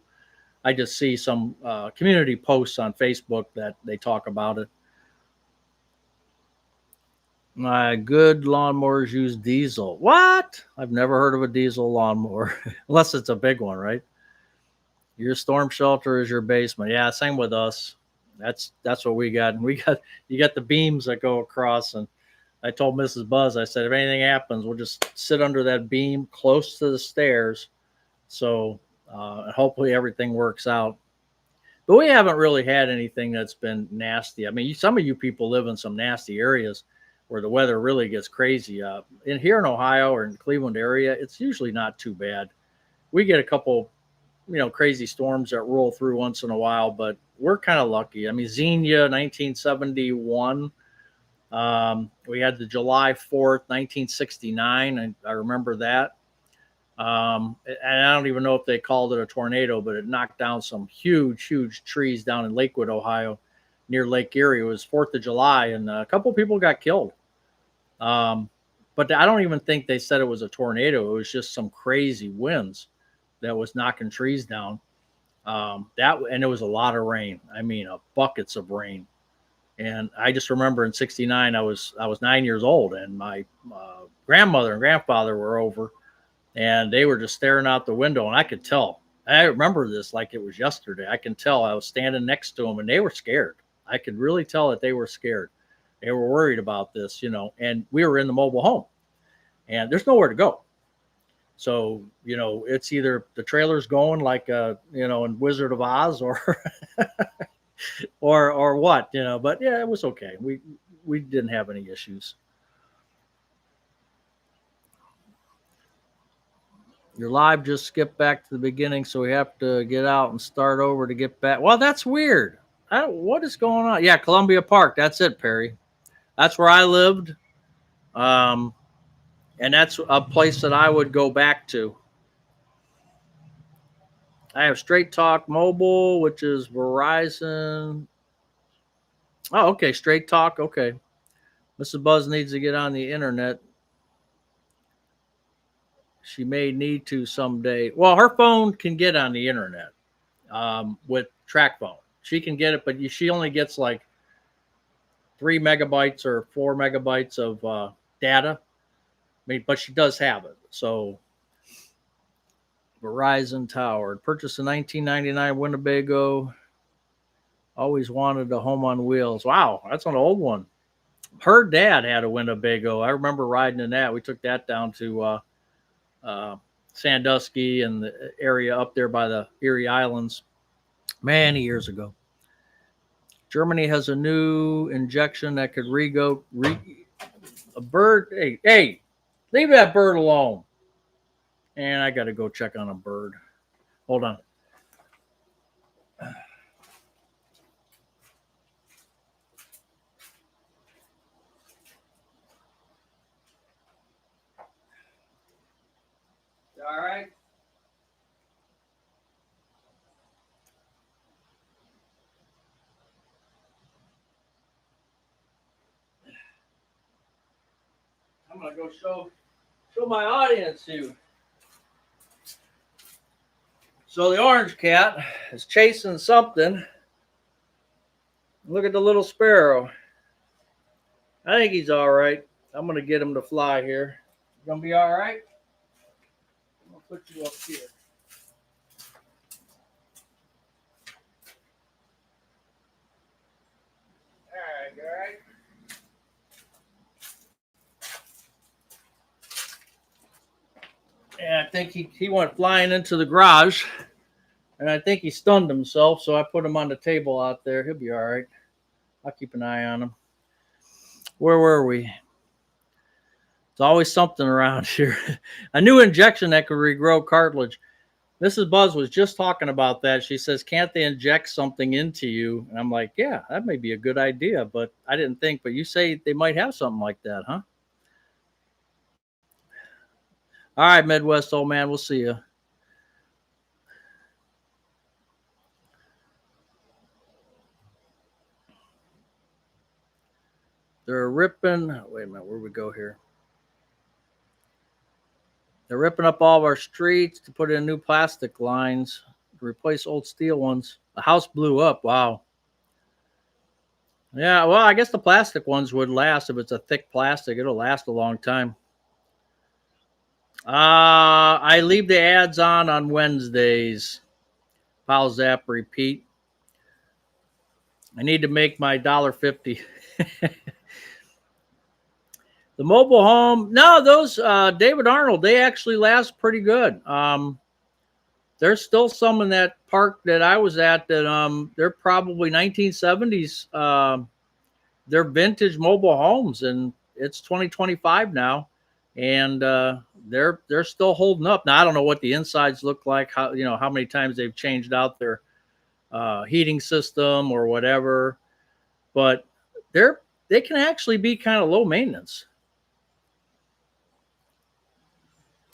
I just see some community posts on Facebook that they talk about it. My good lawnmowers use diesel. What? I've never heard of a diesel lawnmower, unless it's a big one, right? Your storm shelter is your basement. Yeah, same with us. That's what we got. And you got the beams that go across. And I told Mrs. Buzz, I said, if anything happens, we'll just sit under that beam close to the stairs. So hopefully everything works out. But we haven't really had anything that's been nasty. I mean, some of you people live in some nasty areas where the weather really gets crazy. In here in Ohio or in Cleveland area, it's usually not too bad. We get a couple, crazy storms that roll through once in a while, but we're kind of lucky. I mean, Xenia, 1971. We had the July 4th, 1969. And I remember that. And I don't even know if they called it a tornado, but it knocked down some huge, huge trees down in Lakewood, Ohio, near Lake Erie. It was 4th of July, and a couple people got killed. But I don't even think they said it was a tornado. It was just some crazy winds that was knocking trees down. And it was a lot of rain. I mean, buckets of rain. And I just remember in '69, I was 9 years old, and my grandmother and grandfather were over, and they were just staring out the window, and I could tell. I remember this like it was yesterday. I can tell. I was standing next to them, and they were scared. I could really tell that they were scared. They were worried about this, and we were in the mobile home, and there's nowhere to go. So, it's either the trailer's going like, in Wizard of Oz or, or what, but yeah, it was okay. We didn't have any issues. Your live just skipped back to the beginning, so we have to get out and start over to get back. Well, that's weird. What is going on? Yeah, Columbia Park. That's it, Perry. That's where I lived. And that's a place that I would go back to. I have Straight Talk Mobile, which is Verizon. Oh, okay. Straight Talk. Okay. Mrs. Buzz needs to get on the internet. She may need to someday. Well, her phone can get on the internet with TrackPhone. She can get it, but she only gets like 3 megabytes or 4 megabytes of data. I mean, but she does have it. So Verizon Tower. Purchased in 1999 Winnebago. Always wanted a home on wheels. Wow, that's an old one. Her dad had a Winnebago. I remember riding in that. We took that down to Sandusky and the area up there by the Erie Islands many years ago. Germany has a new injection that could a bird. Hey, leave that bird alone. And I got to go check on a bird. Hold on. All right. gonna go show my audience you. So the orange cat is chasing something. Look at the little sparrow. I think he's all right. I'm gonna get him to fly here. You gonna be all right? I'm gonna put you up here. All right. And I think he went flying into the garage, and I think he stunned himself, so I put him on the table out there. He'll be all right. I'll keep an eye on him. Where were we? There's always something around here. A new injection that could regrow cartilage. Mrs. Buzz was just talking about that. She says, can't they inject something into you? And I'm like, yeah, that may be a good idea, but I didn't think. But you say they might have something like that, huh? All right, Midwest old man, we'll see you. They're ripping. Wait a minute, where we go here? They're ripping up all of our streets to put in new plastic lines to replace old steel ones. The house blew up. Wow. Yeah, well, I guess the plastic ones would last. If it's a thick plastic, it'll last a long time. I leave the ads on Wednesdays. Pile zap repeat. I need to make my $1.50. The mobile home, no, those David Arnold, they actually last pretty good. There's still some in that park that I was at that they're probably 1970s. They're vintage mobile homes, and it's 2025 now, and they're still holding up. Now I don't know what the insides look like, how many times they've changed out their heating system or whatever, but they can actually be kind of low maintenance.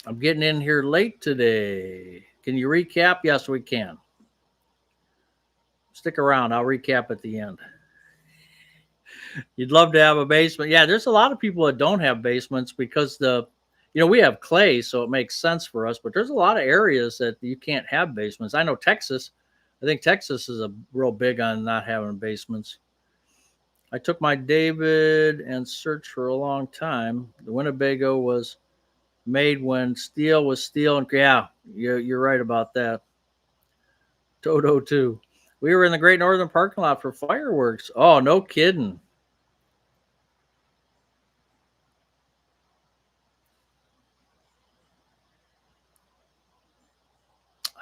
I'm getting in here late today. Can you recap? Yes, we can. Stick around. I'll recap at the end. You'd love to have a basement. Yeah, there's a lot of people that don't have basements because we have clay, so it makes sense for us. But there's a lot of areas that you can't have basements. I know Texas. I think Texas is a real big on not having basements. I took my David and searched for a long time. The Winnebago was made when steel was steel, and yeah, you're right about that. Toto too. We were in the Great Northern parking lot for fireworks. Oh, no kidding.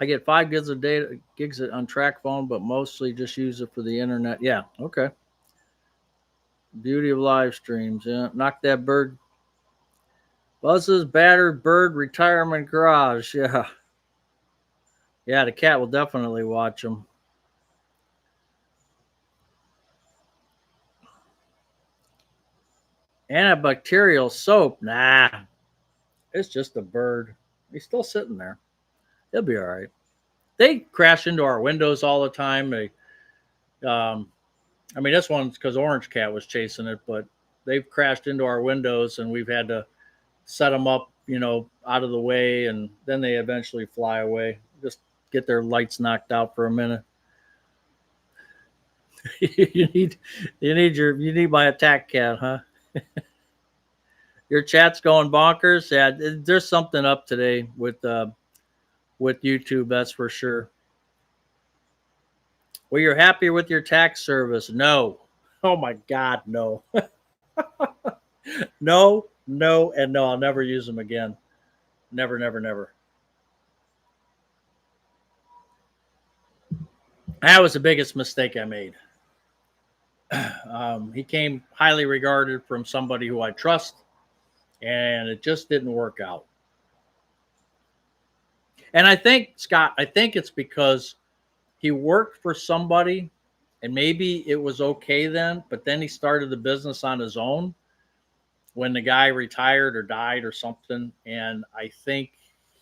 I get 5 gigs of data gigs on TracFone, but mostly just use it for the internet. Yeah, okay. Beauty of live streams. Yeah, knock that bird. Buzz's battered bird retirement garage. Yeah. Yeah, the cat will definitely watch them. Antibacterial soap. Nah. It's just a bird. He's still sitting there. He'll be all right. They crash into our windows all the time. This one's because Orange Cat was chasing it, but they've crashed into our windows and we've had to set them up, out of the way, and then they eventually fly away. Just get their lights knocked out for a minute. you need my attack cat, huh? Your chat's going bonkers. Yeah, there's something up today with YouTube, that's for sure. Well, you're happy with your tax service? No. Oh my God, no. No, and no. I'll never use them again. Never, never, never. That was the biggest mistake I made. He came highly regarded from somebody who I trust, and it just didn't work out. And I think, Scott, it's because he worked for somebody, and maybe it was okay then, but then he started the business on his own when the guy retired or died or something. And I think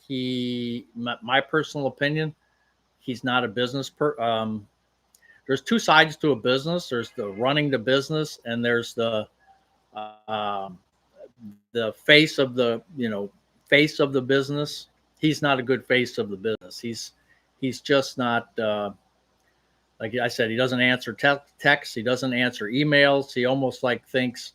my personal opinion, he's not a business there's two sides to a business. There's the running the business, and there's the the face of the, face of the business. He's not a good face of the business. He's just not, like I said, he doesn't answer texts. He doesn't answer emails. He almost like thinks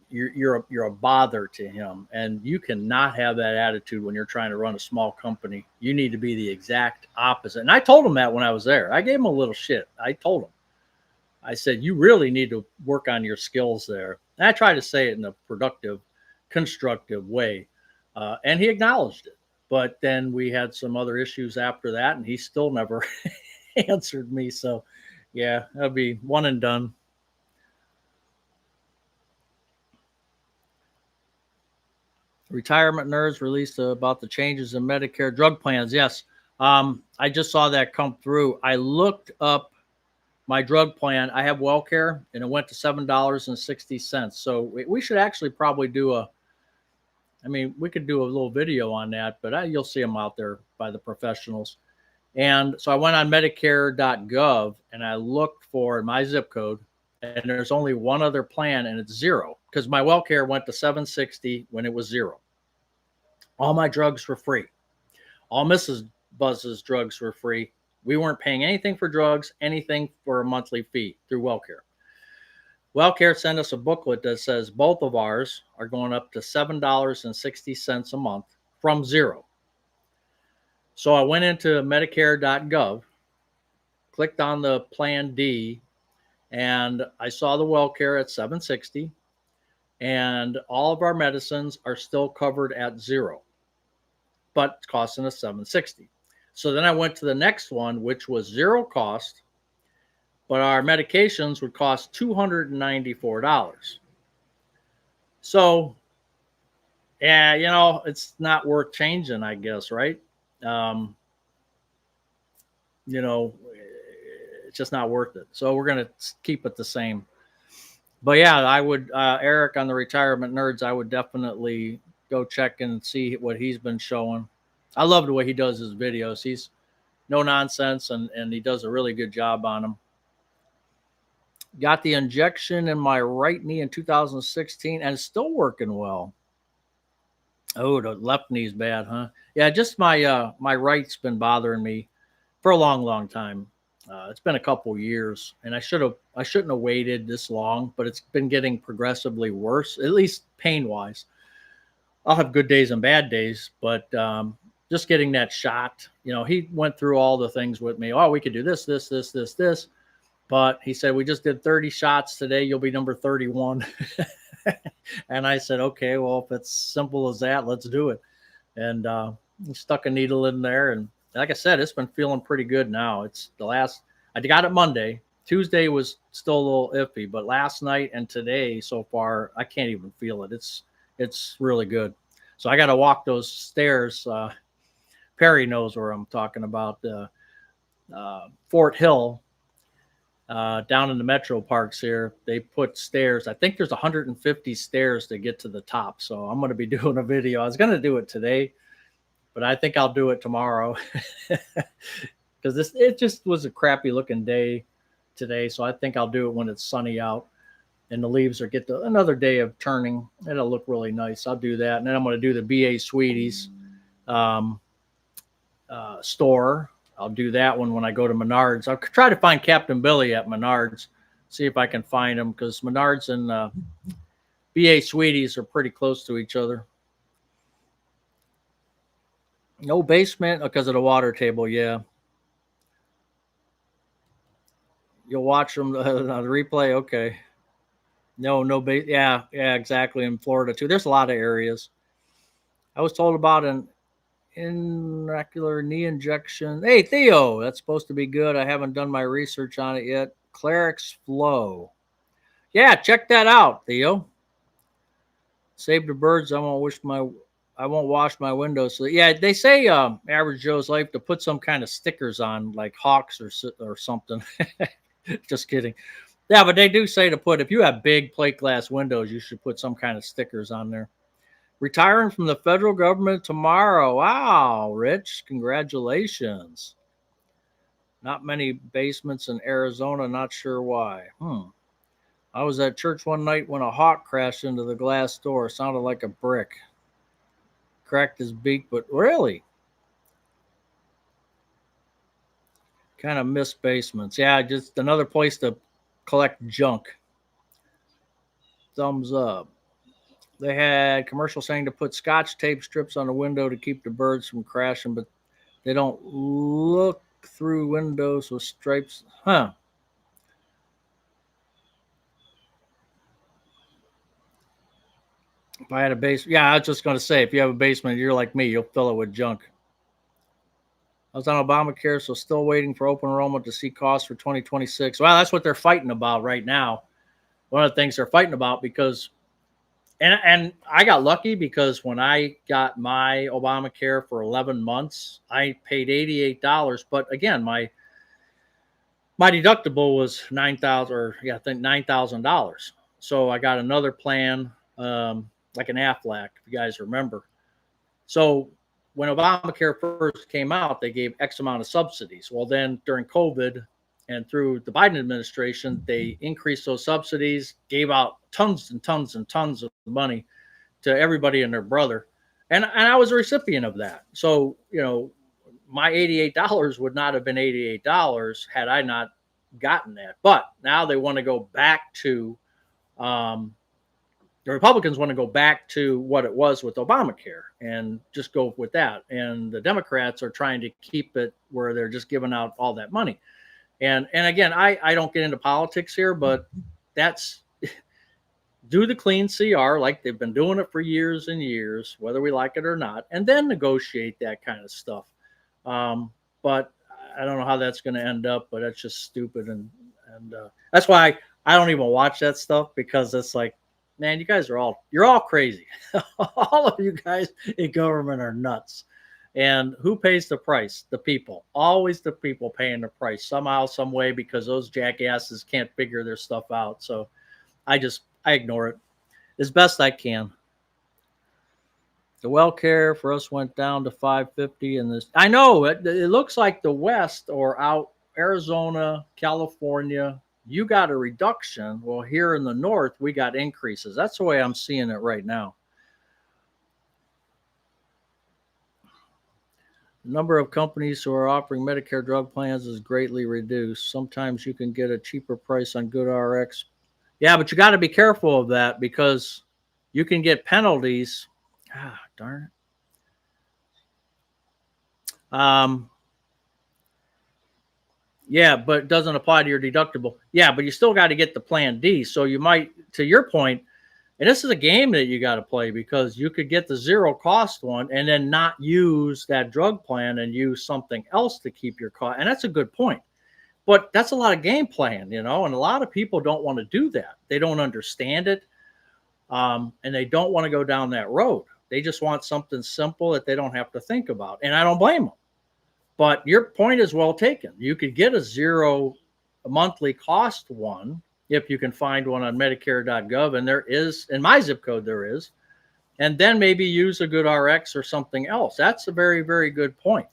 you're a bother to him, and you cannot have that attitude when you're trying to run a small company. You need to be the exact opposite. And I told him that when I was there. I gave him a little shit. I told him, I said, you really need to work on your skills there. And I tried to say it in a productive, constructive way, and he acknowledged it. But then we had some other issues after that, and he still never answered me. So yeah, that'll be one and done. Retirement Nerds released about the changes in Medicare drug plans. Yes, I just saw that come through. I looked up my drug plan. I have WellCare, and it went to $7.60. So we should actually probably do we could do a little video on that, but you'll see them out there by the professionals. And so I went on Medicare.gov and I looked for my zip code, and there's only one other plan, and it's zero, because my WellCare went to $7.60 when it was zero. All my drugs were free. All Mrs. Buzz's drugs were free. We weren't paying anything for drugs, anything for a monthly fee through WellCare. WellCare sent us a booklet that says both of ours are going up to $7.60 a month from zero. So I went into Medicare.gov, clicked on the Plan D, and I saw the WellCare at $7.60, and all of our medicines are still covered at zero, but it's costing us $7.60. So then I went to the next one, which was zero cost, but our medications would cost $294. So, yeah, it's not worth changing, I guess, right? It's just not worth it. So we're going to keep it the same. But yeah, I would, Eric on the Retirement Nerds, I would definitely go check and see what he's been showing. I love the way he does his videos. He's no nonsense, and he does a really good job on them. Got the injection in my right knee in 2016, and it's still working well. Oh, the left knee's bad, huh? Yeah, just my my right's been bothering me for a long, long time. It's been a couple years, and I shouldn't have waited this long, but it's been getting progressively worse, at least pain wise. I'll have good days and bad days, but just getting that shot, he went through all the things with me. Oh, we could do this, this, this, this, this. But he said, we just did 30 shots today. You'll be number 31. And I said, okay, well, if it's simple as that, let's do it. And he stuck a needle in there. And like I said, it's been feeling pretty good now. I got it Monday. Tuesday was still a little iffy, but last night and today so far, I can't even feel it. It's really good. So I got to walk those stairs. Perry knows where I'm talking about. Fort Hill, down in the metro parks here, they put stairs. I think there's 150 stairs to get to the top. So I'm going to be doing a video. I was going to do it today, but I think I'll do it tomorrow because it just was a crappy looking day today. So I think I'll do it when it's sunny out and the leaves another day of turning. It'll look really nice. I'll do that. And then I'm going to do the BA Sweeties store. I'll do that one when I go to Menards. I'll try to find Captain Billy at Menards, see if I can find him, because Menards and BA Sweeties are pretty close to each other. No basement because of the water table, yeah. You'll watch them on the replay, okay. No base, yeah, exactly, in Florida too. There's a lot of areas. I was told about an intraocular knee injection. Hey, Theo, that's supposed to be good. I haven't done my research on it yet. Clarix Flow. Yeah, check that out, Theo. Save the birds. I won't wash my windows. So yeah, they say Average Joe's Life to put some kind of stickers on, like hawks or something. Just kidding. Yeah, but they do say to put, if you have big plate glass windows, you should put some kind of stickers on there. Retiring from the federal government tomorrow. Wow, Rich, congratulations. Not many basements in Arizona, not sure why. I was at church one night when a hawk crashed into the glass door. It sounded like a brick. Cracked his beak, but really? Kind of miss basements. Yeah, just another place to collect junk. Thumbs up. They had commercials saying to put scotch tape strips on the window to keep the birds from crashing, but they don't look through windows with stripes. Huh. If I had a basement, yeah, I was just going to say, if you have a basement, you're like me, you'll fill it with junk. I was on Obamacare, so still waiting for open enrollment to see costs for 2026. Well, that's what they're fighting about right now. One of the things they're fighting about because, and I got lucky because when I got my Obamacare for 11 months, I paid $88. But again, my deductible was 9,000, or yeah, I think $9,000. So I got another plan, like an Aflac, if you guys remember. So when Obamacare first came out, they gave X amount of subsidies. Well, then during COVID and through the Biden administration, they increased those subsidies, gave out tons and tons and tons of money to everybody and their brother. And I was a recipient of that. So, my $88 would not have been $88 had I not gotten that. But now they want to go back to, the Republicans want to go back to what it was with Obamacare and just go with that. And the Democrats are trying to keep it where they're just giving out all that money. And again, I don't get into politics here, but that's do the clean CR like they've been doing it for years and years, whether we like it or not, and then negotiate that kind of stuff. But I don't know how that's going to end up, but that's just stupid. And that's why I don't even watch that stuff, because it's like, man, you're all crazy. All of you guys in government are nuts. And who pays the price? The people. Always the people paying the price somehow, some way, because those jackasses can't figure their stuff out. So I ignore it as best I can. The well care for us went down to 550, and this, I know it looks like the West or out Arizona, California, you got a reduction. Well, here in the North, we got increases. That's the way I'm seeing it right now. The number of companies who are offering Medicare drug plans is greatly reduced. Sometimes you can get a cheaper price on GoodRx. Yeah, but you got to be careful of that, because you can get penalties. Ah, darn it. Yeah, but it doesn't apply to your deductible. Yeah, but you still got to get the plan D. So you might, to your point, and this is a game that you got to play, because you could get the zero cost one and then not use that drug plan and use something else to keep your cost. And that's a good point. But that's a lot of game playing, and a lot of people don't want to do that. They don't understand it, and they don't want to go down that road. They just want something simple that they don't have to think about. And I don't blame them. But your point is well taken. You could get a zero monthly cost one if you can find one on Medicare.gov, and there is, in my zip code, there is, and then maybe use a GoodRx or something else. That's a very, very good point.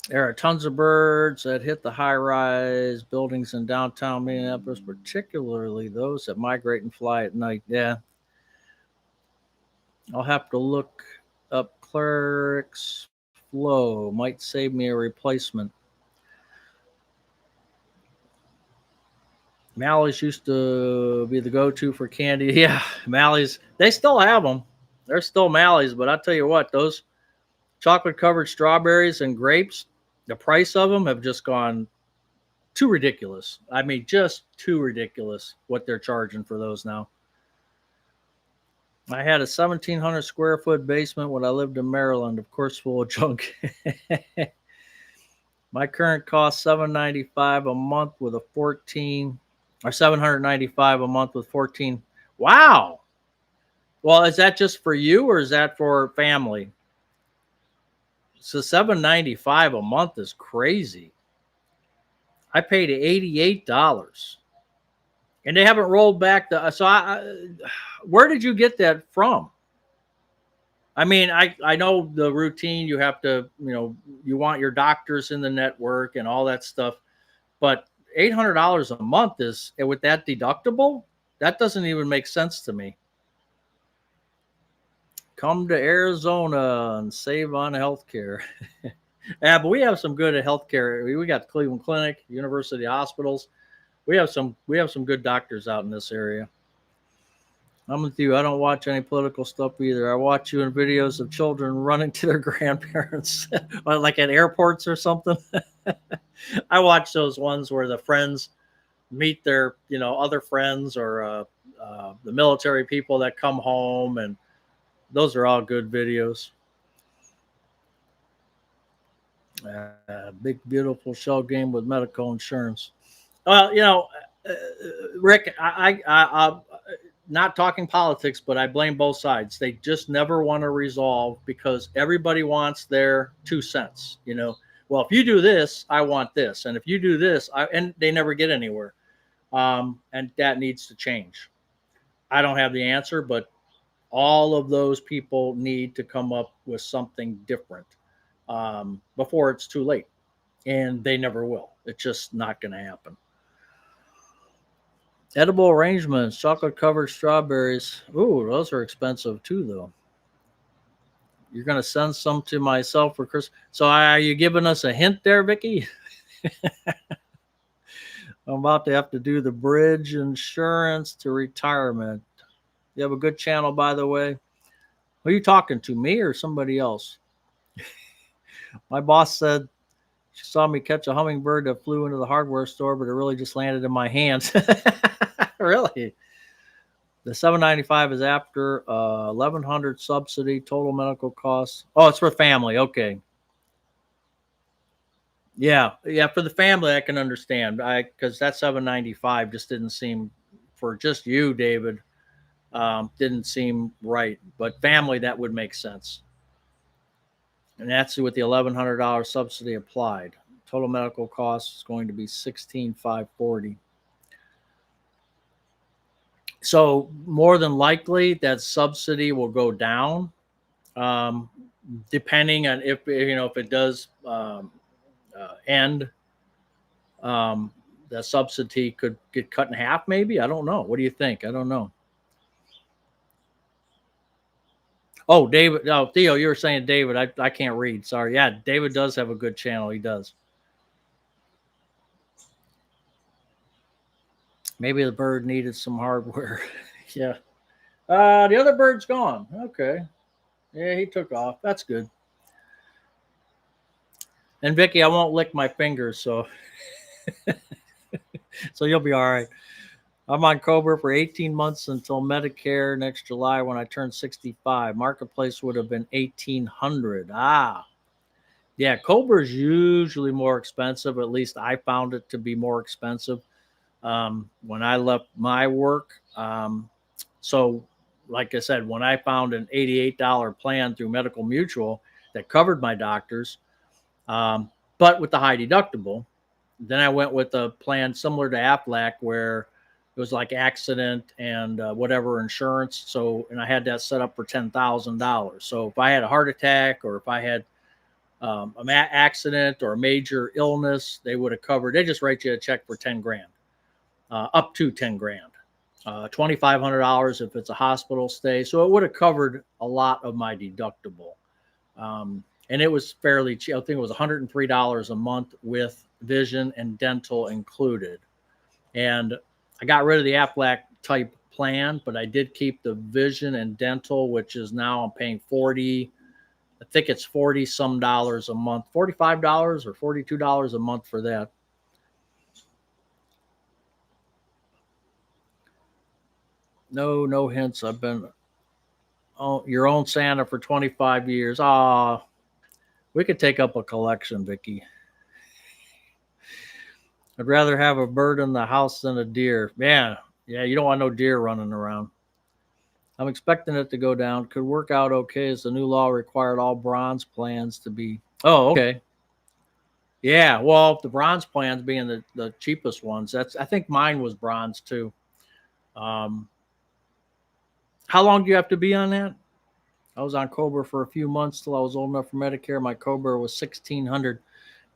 There are tons of birds that hit the high-rise buildings in downtown Minneapolis, particularly those that migrate and fly at night. Yeah. I'll have to look up Clerix Flow. Might save me a replacement. Mally's used to be the go-to for candy. Yeah, Mally's. They still have them. They're still Mally's, but I tell you what, those chocolate-covered strawberries and grapes, the price of them have just gone too ridiculous. I mean, just too ridiculous what they're charging for those now. I had a 1,700 square foot basement when I lived in Maryland, of course, full of junk. My current cost $795 a month with a 14, or $795 a month with 14. Wow. Well, is that just for you, or is that for family? So $795 a month is crazy. I paid $88. And they haven't rolled back the. So where did you get that from? I mean, I know the routine. You have to, you want your doctors in the network and all that stuff. But $800 a month is with that deductible. That doesn't even make sense to me. Come to Arizona and save on healthcare. Yeah, but we have some good healthcare. We got Cleveland Clinic, University Hospitals. We have some good doctors out in this area. I'm with you. I don't watch any political stuff either. I watch you in videos of children running to their grandparents, like at airports or something. I watch those ones where the friends meet their, other friends or the military people that come home, and those are all good videos. Big beautiful shell game with medical insurance. Well, Rick, I not talking politics, but I blame both sides. They just never want to resolve because everybody wants their 2 cents. Well, if you do this, I want this, and if you do this, and they never get anywhere. And that needs to change. I don't have the answer, but all of those people need to come up with something different before it's too late, and they never will. It's just not going to happen. Edible arrangements, chocolate covered strawberries. Ooh, those are expensive too, though. You're going to send some to myself for Christmas. So are you giving us a hint there, Vicky? I'm about to have to do the bridge insurance to retirement. You have a good channel, by the way. Who are you talking to, me or somebody else? My boss said she saw me catch a hummingbird that flew into the hardware store, but it really just landed in my hands. Really? The $795 is after $1,100 subsidy, total medical costs. Oh, it's for family. Okay. Yeah, for the family, I can understand. Because that $795 just didn't seem, for just you, David, didn't seem right. But family, that would make sense. And that's with the $1,100 subsidy applied. Total medical cost is going to be $16,540. So more than likely, that subsidy will go down, depending on if it does end. The subsidy could get cut in half, maybe. I don't know. What do you think? I don't know. Oh, David. Oh, Theo, you were saying David. I can't read. Sorry. Yeah, David does have a good channel. He does. Maybe the bird needed some hardware. Yeah. The other bird's gone. Okay. Yeah, he took off. That's good. And Vicky, I won't lick my fingers, so so you'll be all right. I'm on Cobra for 18 months until Medicare next July when I turn 65. Marketplace would have been 1,800. Yeah, Cobra is usually more expensive. At least I found it to be more expensive when I left my work. So, like I said, when I found an $88 plan through Medical Mutual that covered my doctors, but with the high deductible, then I went with a plan similar to Aflac where it was like accident and whatever insurance. So, and I had that set up for $10,000. So if I had a heart attack or if I had an accident or a major illness, they would have covered. They just write you a check for 10 grand, up to 10 grand, $2,500 if it's a hospital stay. So it would have covered a lot of my deductible. And it was fairly cheap. I think it was $103 a month with vision and dental included. And I got rid of the Aflac type plan, but I did keep the vision and dental, which is now I'm paying 40. I think it's 40 some dollars a month, $45 or $42 a month for that. No hints. I've been your own Santa for 25 years. We could take up a collection, Vicky. I'd rather have a bird in the house than a deer. Yeah, you don't want no deer running around. I'm expecting it to go down. Could work out okay as the new law required all bronze plans to be. Oh, okay. Yeah, well, the bronze plans being the cheapest ones. I think mine was bronze too. How long do you have to be on that? I was on Cobra for a few months till I was old enough for Medicare. My Cobra was $1,600.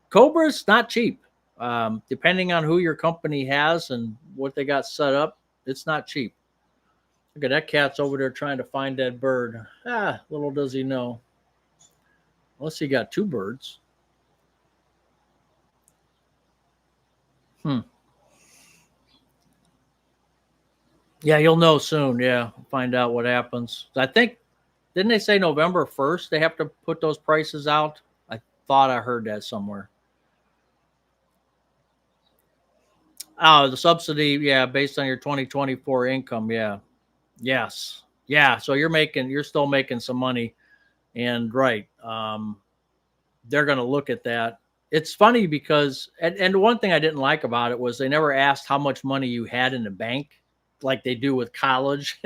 Cobra's not cheap. Depending on who your company has and what they got set up, it's not cheap. Look at that cat's over there trying to find that bird. Little does he know. Unless he got two birds. Hmm. Yeah, you'll know soon. Yeah, find out what happens. I think, didn't they say November 1st they have to put those prices out? I thought I heard that somewhere. Oh, the subsidy, yeah, based on your 2024 income, yeah. Yes. Yeah, so you're still making some money, and right. They're going to look at that. It's funny because, and the one thing I didn't like about it was they never asked how much money you had in the bank, like they do with college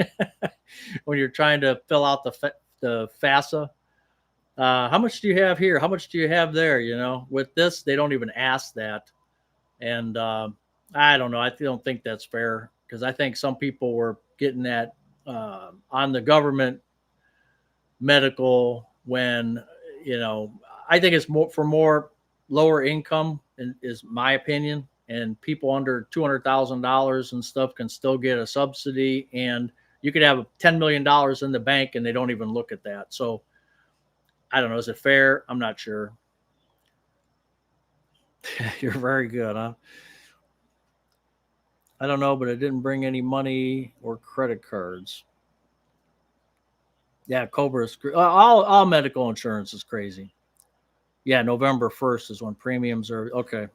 when you're trying to fill out the FAFSA. How much do you have here? How much do you have there? With this, they don't even ask that. And I don't know. I don't think that's fair because I think some people were getting that on the government medical when you know I think it's more for more lower income is my opinion, and people under $200,000 and stuff can still get a subsidy, and you could have $10 million in the bank and they don't even look at that. So I don't know, is it fair? I'm not sure. You're very good, huh? I don't know, but it didn't bring any money or credit cards. Yeah, Cobra's all medical insurance is crazy. Yeah, November 1st is when premiums are okay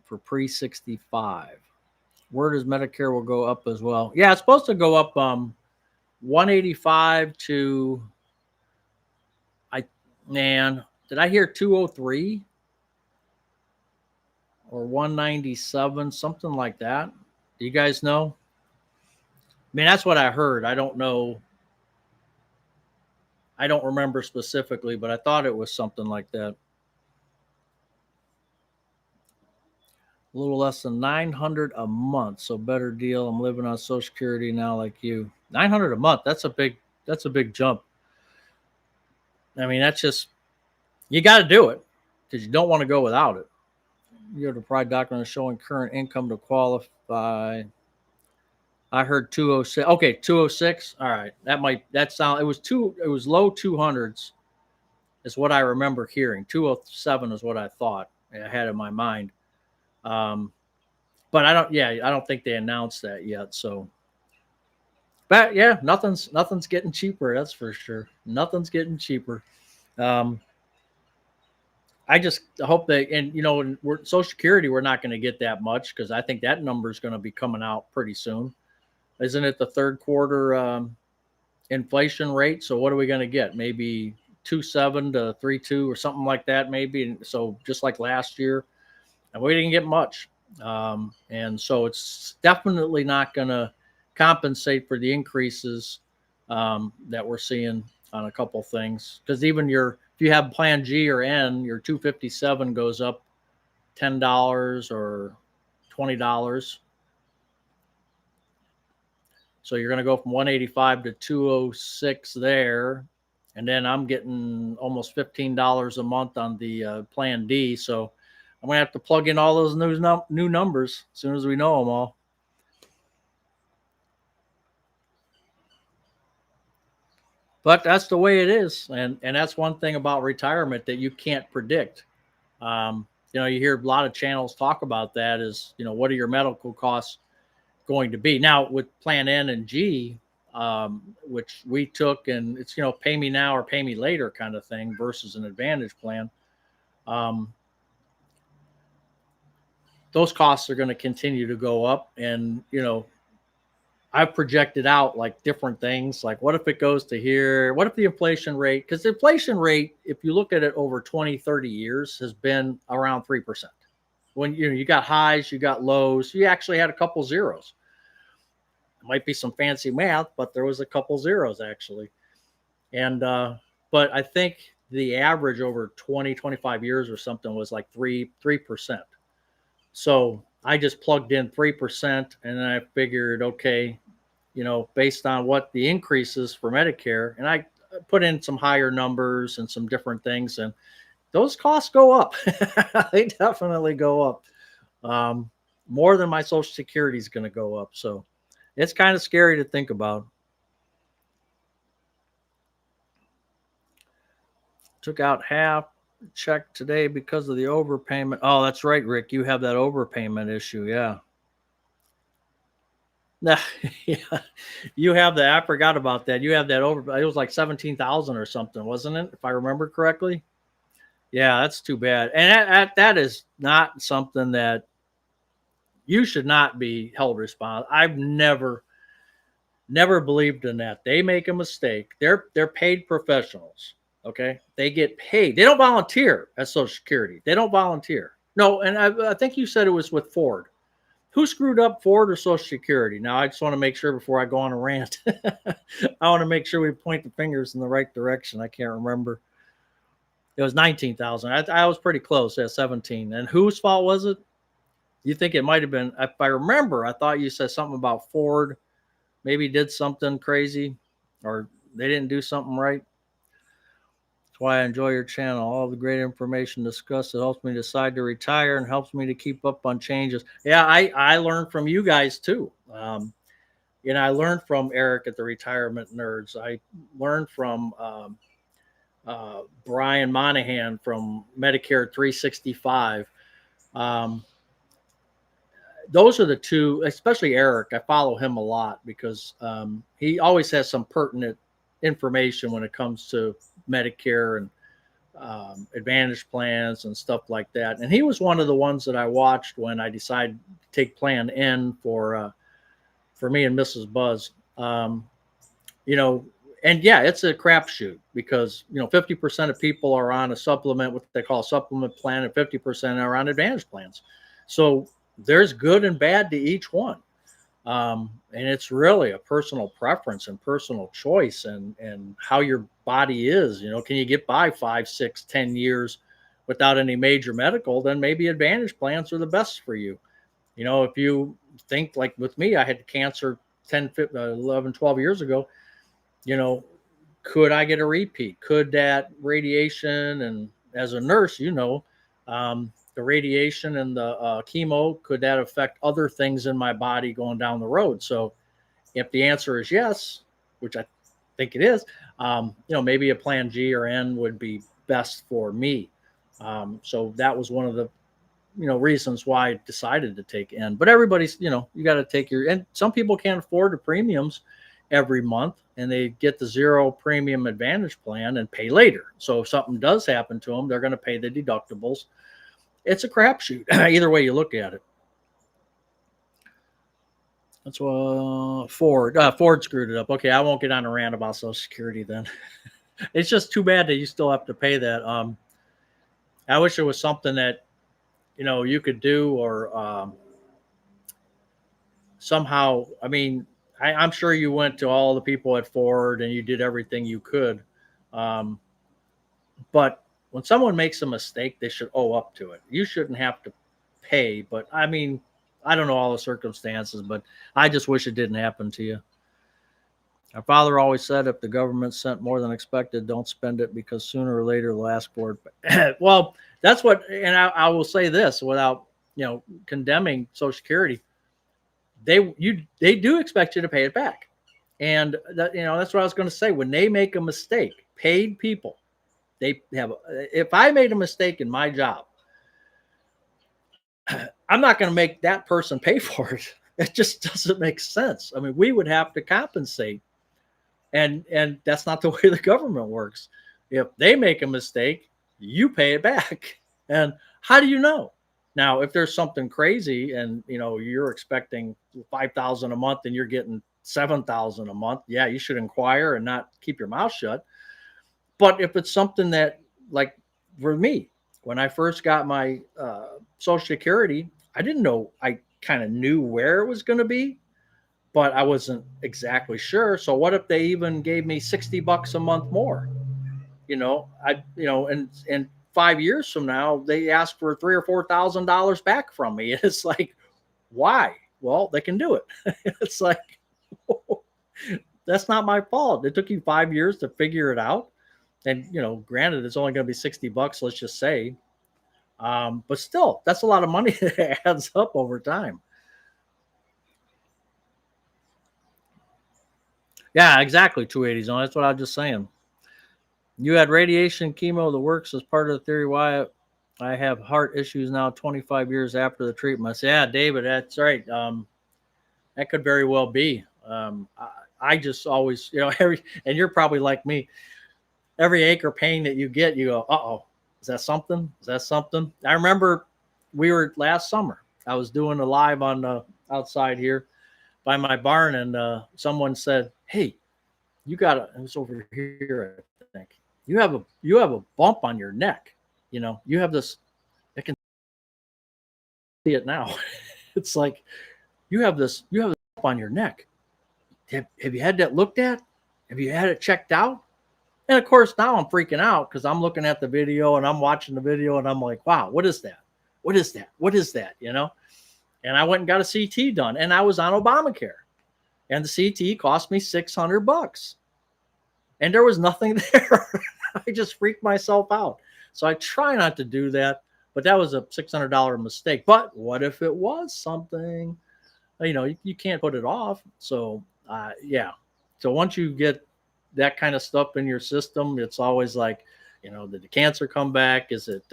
for pre 65. Word is Medicare will go up as well. Yeah, it's supposed to go up 185 to I man, did I hear 203 or 197, something like that? Do you guys know? I mean, that's what I heard. I don't know. I don't remember specifically, but I thought it was something like that. A little less than 900 a month, so better deal. I'm living on Social Security now, like you. 900 a month. That's a big jump. I mean, that's just you got to do it because you don't want to go without it. You have to provide document showing current income to qualify. I heard 206. Okay, 206. All right, that sound. It was low 200s is what I remember hearing. 207 is what I thought I had in my mind. Um, but I don't think they announced that yet. So, but yeah, nothing's getting cheaper. That's for sure. Nothing's getting cheaper. Um, I just hope that, and we're Social Security, we're not going to get that much because I think that number is going to be coming out pretty soon. Isn't it the third quarter inflation rate? So what are we going to get? Maybe 2.7 to 3.2 or something like that, maybe. So just like last year, and we didn't get much, and so it's definitely not going to compensate for the increases that we're seeing on a couple things. Because even if you have Plan G or N, your 257 goes up $10 or $20. So you're going to go from 185 to 206 there. And then I'm getting almost $15 a month on the Plan D. So I'm going to have to plug in all those new numbers as soon as we know them all. But that's the way it is. And that's one thing about retirement that you can't predict. You hear a lot of channels talk about that is, what are your medical costs going to be? Now with Plan N and G, which we took, and it's, pay me now or pay me later kind of thing versus an Advantage plan. Um, those costs are going to continue to go up. And, I've projected out like different things. Like, what if it goes to here? What if the inflation rate, because the inflation rate, if you look at it over 20, 30 years, has been around 3%. When you got highs, you got lows, you actually had a couple zeros. It might be some fancy math, but there was a couple zeros actually. And, but I think the average over 20, 25 years or something was like 3%. So I just plugged in 3%, and then I figured, okay, based on what the increases for Medicare, and I put in some higher numbers and some different things, and those costs go up. They definitely go up. More than my Social Security is going to go up. So it's kind of scary to think about. Took out half check today because of the overpayment. Oh, that's right, Rick. You have that overpayment issue. Yeah. Nah, yeah. You have that. I forgot about that. You have that over. It was like 17,000 or something, wasn't it? If I remember correctly. Yeah, that's too bad. And that is not something that you should not be held responsible. I've never believed in that. They make a mistake. They're paid professionals. Okay, they get paid. They don't volunteer at Social Security. They don't volunteer. No, and I think you said it was with Ford. Who screwed up, Ford or Social Security? Now, I just want to make sure before I go on a rant. I want to make sure we point the fingers in the right direction. I can't remember. It was 19,000. I was pretty close at 17. And whose fault was it? You think it might have been? If I remember, I thought you said something about Ford. Maybe did something crazy, or they didn't do something right. That's why I enjoy your channel. All the great information discussed. It helps me decide to retire and helps me to keep up on changes. Yeah, I learned from you guys too. I learned from Eric at the Retirement Nerds. I learned from Brian Monahan from Medicare 365. Those are the two, especially Eric. I follow him a lot because he always has some pertinent information when it comes to Medicare and Advantage plans and stuff like that. And he was one of the ones that I watched when I decided to take Plan N for me and Mrs. Buzz. And yeah, it's a crapshoot because 50% of people are on a supplement, what they call a supplement plan, and 50% are on Advantage plans. So there's good and bad to each one. And it's really a personal preference and personal choice and how your body is. Can you get by 5, 6, 10 years without any major medical? Then maybe Advantage plans are the best for you. If you think like with me, I had cancer 10, 11, 12 years ago, could I get a repeat? Could that radiation, and as a nurse, the radiation and the chemo, could that affect other things in my body going down the road? So if the answer is yes, which I think it is, maybe a Plan G or N would be best for me. So that was one of the, reasons why I decided to take N. But everybody's, you got to take and some people can't afford the premiums every month and they get the 0 premium Advantage plan and pay later. So if something does happen to them, they're going to pay the deductibles. It's a crapshoot either way you look at it. That's what Ford screwed it up. Okay, I won't get on a rant about Social Security then. It's just too bad that you still have to pay that. I wish there was something that you could do, or somehow. I mean, I'm sure you went to all the people at Ford and you did everything you could, but when someone makes a mistake, they should owe up to it. You shouldn't have to pay. But I mean, I don't know all the circumstances, but I just wish it didn't happen to you. Our father always said, if the government sent more than expected, don't spend it because sooner or later they'll ask for it. Well, that's what, and I will say this without, condemning Social Security. They do expect you to pay it back. And that's what I was going to say. When they make a mistake, paid people, if I made a mistake in my job, I'm not going to make that person pay for it. It just doesn't make sense. I mean, we would have to compensate, and that's not the way the government works. If they make a mistake, you pay it back. And how do you know? Now, if there's something crazy and you're expecting 5,000 a month and you're getting 7,000 a month, yeah, you should inquire and not keep your mouth shut. But if it's something that, like for me, when I first got my Social Security, I didn't know. I kind of knew where it was going to be, but I wasn't exactly sure. So what if they even gave me $60 a month more? And 5 years from now, they ask for $3,000 or $4,000 back from me. It's like, why? Well, they can do it. It's like, that's not my fault. It took you 5 years to figure it out. And, granted, it's only going to be $60, let's just say. But still, that's a lot of money that adds up over time. Yeah, exactly. 280 zone. That's what I was just saying. You had radiation, chemo, the works as part of the theory why I have heart issues now 25 years after the treatment. I say, yeah, David, that's right. That could very well be. I just always, and you're probably like me, every ache or pain that you get, you go, uh-oh, is that something? Is that something? I remember we were last summer. I was doing a live on the outside here by my barn, and someone said, hey, you got it was over here, I think. You have a bump on your neck. You have this, I can see it now. It's like you have this bump on your neck. Have you had that looked at? Have you had it checked out? And of course, now I'm freaking out because I'm looking at the video and I'm watching the video and I'm like, wow, what is that? What is that? What is that? And I went and got a CT done, and I was on Obamacare, and the CT cost me $600, and there was nothing there. I just freaked myself out. So I try not to do that, but that was a $600 mistake. But what if it was something? You can't put it off. So yeah. So once you get that kind of stuff in your system, it's always like, did the cancer come back? Is it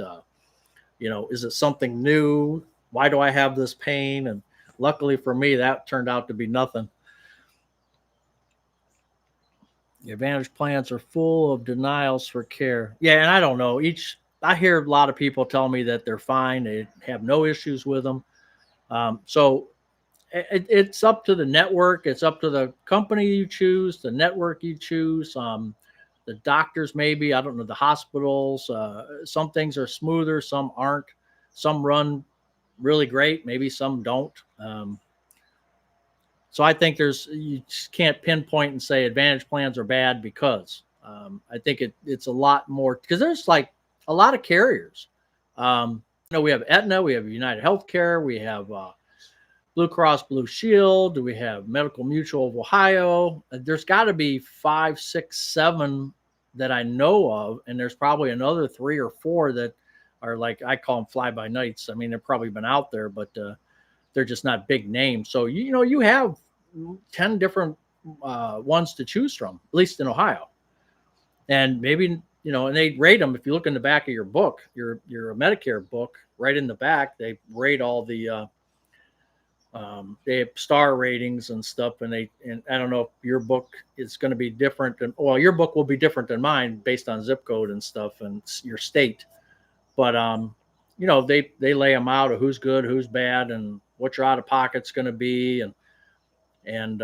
is it something new? Why do I have this pain? And luckily for me, that turned out to be nothing. The Advantage plans are full of denials for care. Yeah, and I don't know. I hear a lot of people tell me that they're fine. They have no issues with them. So it's up to the network. It's up to the company you choose, the network you choose, the doctors maybe. I don't know, the hospitals. Some things are smoother, some aren't. Some run really great. Maybe some don't. So I think you just can't pinpoint and say Advantage plans are bad because I think it's a lot more because there's like a lot of carriers. We have Aetna, we have United Healthcare, we have Blue Cross Blue Shield, we have Medical Mutual of Ohio. There's got to be 5, 6, 7 that I know of, and there's probably another 3 or 4 that are like I call them fly by nights. I mean, they've probably been out there, but they're just not big names. So you have 10 different ones to choose from, at least in Ohio, and maybe and they rate them. If you look in the back of your book, your Medicare book, right in the back, they rate all the. They have star ratings and stuff, and I don't know if your book is going to be different, your book will be different than mine based on zip code and stuff and your state, but they lay them out of who's good, who's bad, and what your out of pocket's going to be, and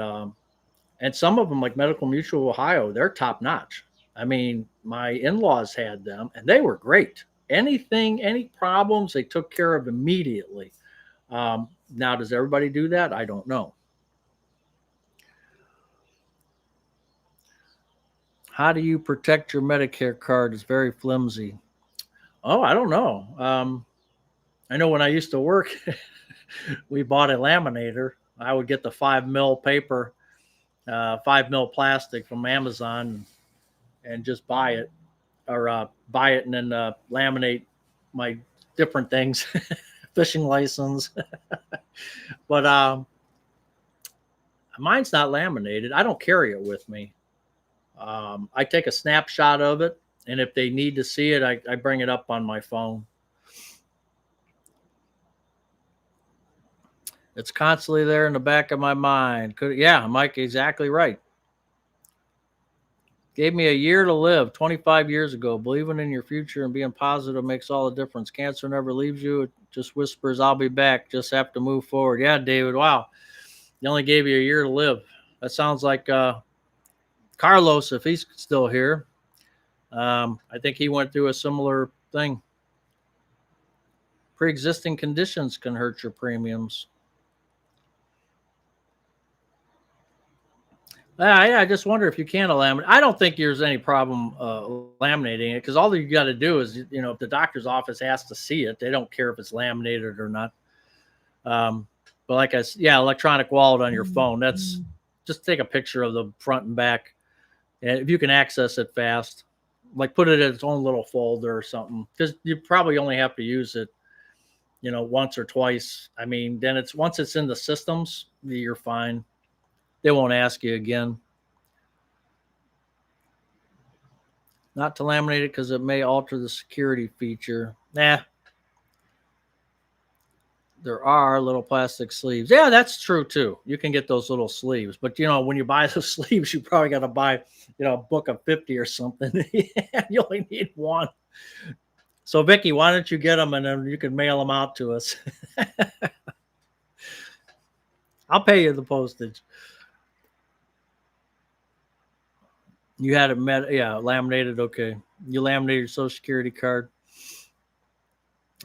some of them like Medical Mutual of Ohio, they're top notch. I mean, my in-laws had them, and they were great. Any problems, they took care of immediately. Now, does everybody do that? I don't know. How do you protect your Medicare card? It's very flimsy. Oh, I don't know. I know when I used to work, we bought a laminator. I would get the 5 mil paper, 5 mil plastic from Amazon, and just buy it, or buy it and then laminate my different things, fishing license. But mine's not laminated. I don't carry it with me. I take a snapshot of it, and if they need to see it, I bring it up on my phone. It's constantly there in the back of my mind. Yeah, Mike, exactly right. Gave me a year to live 25 years ago. Believing in your future and being positive makes all the difference. Cancer never leaves you. It just whispers, I'll be back. Just have to move forward. Yeah, David, wow. They only gave you a year to live. That sounds like Carlos, if he's still here. I think he went through a similar thing. Pre-existing conditions can hurt your premiums. I just wonder if you can laminate. I don't think there's any problem laminating it because all you got to do is, if the doctor's office has to see it, they don't care if it's laminated or not. But like I said, yeah, electronic wallet on your phone. That's just take a picture of the front and back, and if you can access it fast. like put it in its own little folder or something, because you probably only have to use it, once or twice. I mean, then once it's in the systems, you're fine. They won't ask you again. Not to laminate it because it may alter the security feature. Nah, there are little plastic sleeves. Yeah, that's true too. You can get those little sleeves, but when you buy those sleeves, you probably got to buy, a book of 50 or something. You only need one. So, Vicky, why don't you get them and then you can mail them out to us? I'll pay you the postage. You had it laminated. Okay. You laminated your social security card.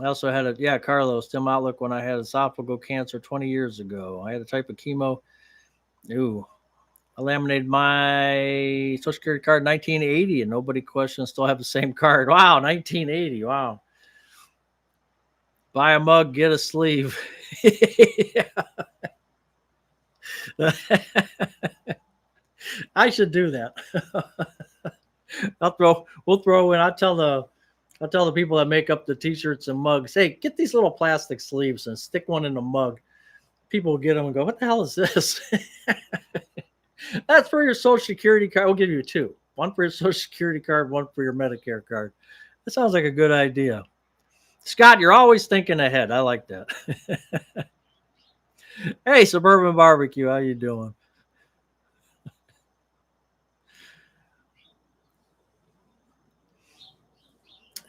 I also had Carlos, Tim Outlook, when I had esophageal cancer 20 years ago. I had a type of chemo. Ooh. I laminated my social security card in 1980 and nobody questioned, still have the same card. Wow, 1980. Wow. Buy a mug, get a sleeve. I should do that. We'll throw in. I'll tell the people that make up the t-shirts and mugs, hey, get these little plastic sleeves and stick one in the mug. People will get them and go, what the hell is this? That's for your social security card. We'll give you two. One for your social security card, one for your Medicare card. That sounds like a good idea. Scott, you're always thinking ahead. I like that. Hey, Suburban Barbecue, how you doing?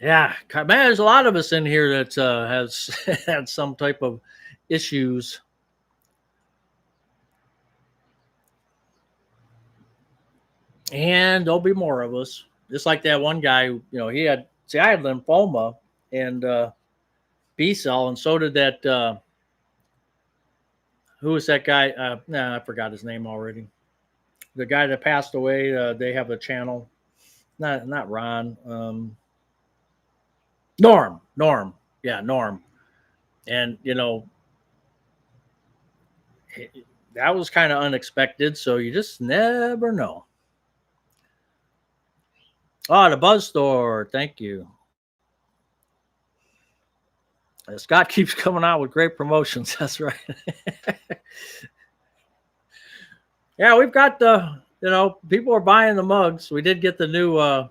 Yeah, man, there's a lot of us in here that has had some type of issues. And there'll be more of us. Just like that one guy, I had lymphoma and B cell, and so did that. Who was that guy? I forgot his name already. The guy that passed away. They have a channel. Not Ron. Norm. Yeah, Norm. And that was kind of unexpected. So you just never know. Oh, the Buzz Store. Thank you. Scott keeps coming out with great promotions. That's right. Yeah, we've got people are buying the mugs. We did get the new, what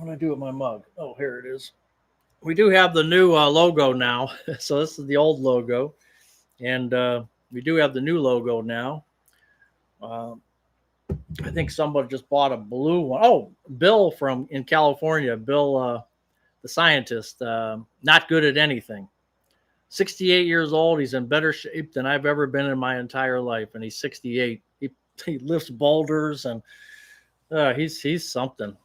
do I do with my mug? Oh, here it is. We do have the new logo now. So this is the old logo. And we do have the new logo now. I think somebody just bought a blue one. Oh, Bill in California. Bill, the scientist, not good at anything. 68 years old. He's in better shape than I've ever been in my entire life. And he's 68. He lifts boulders and he's something.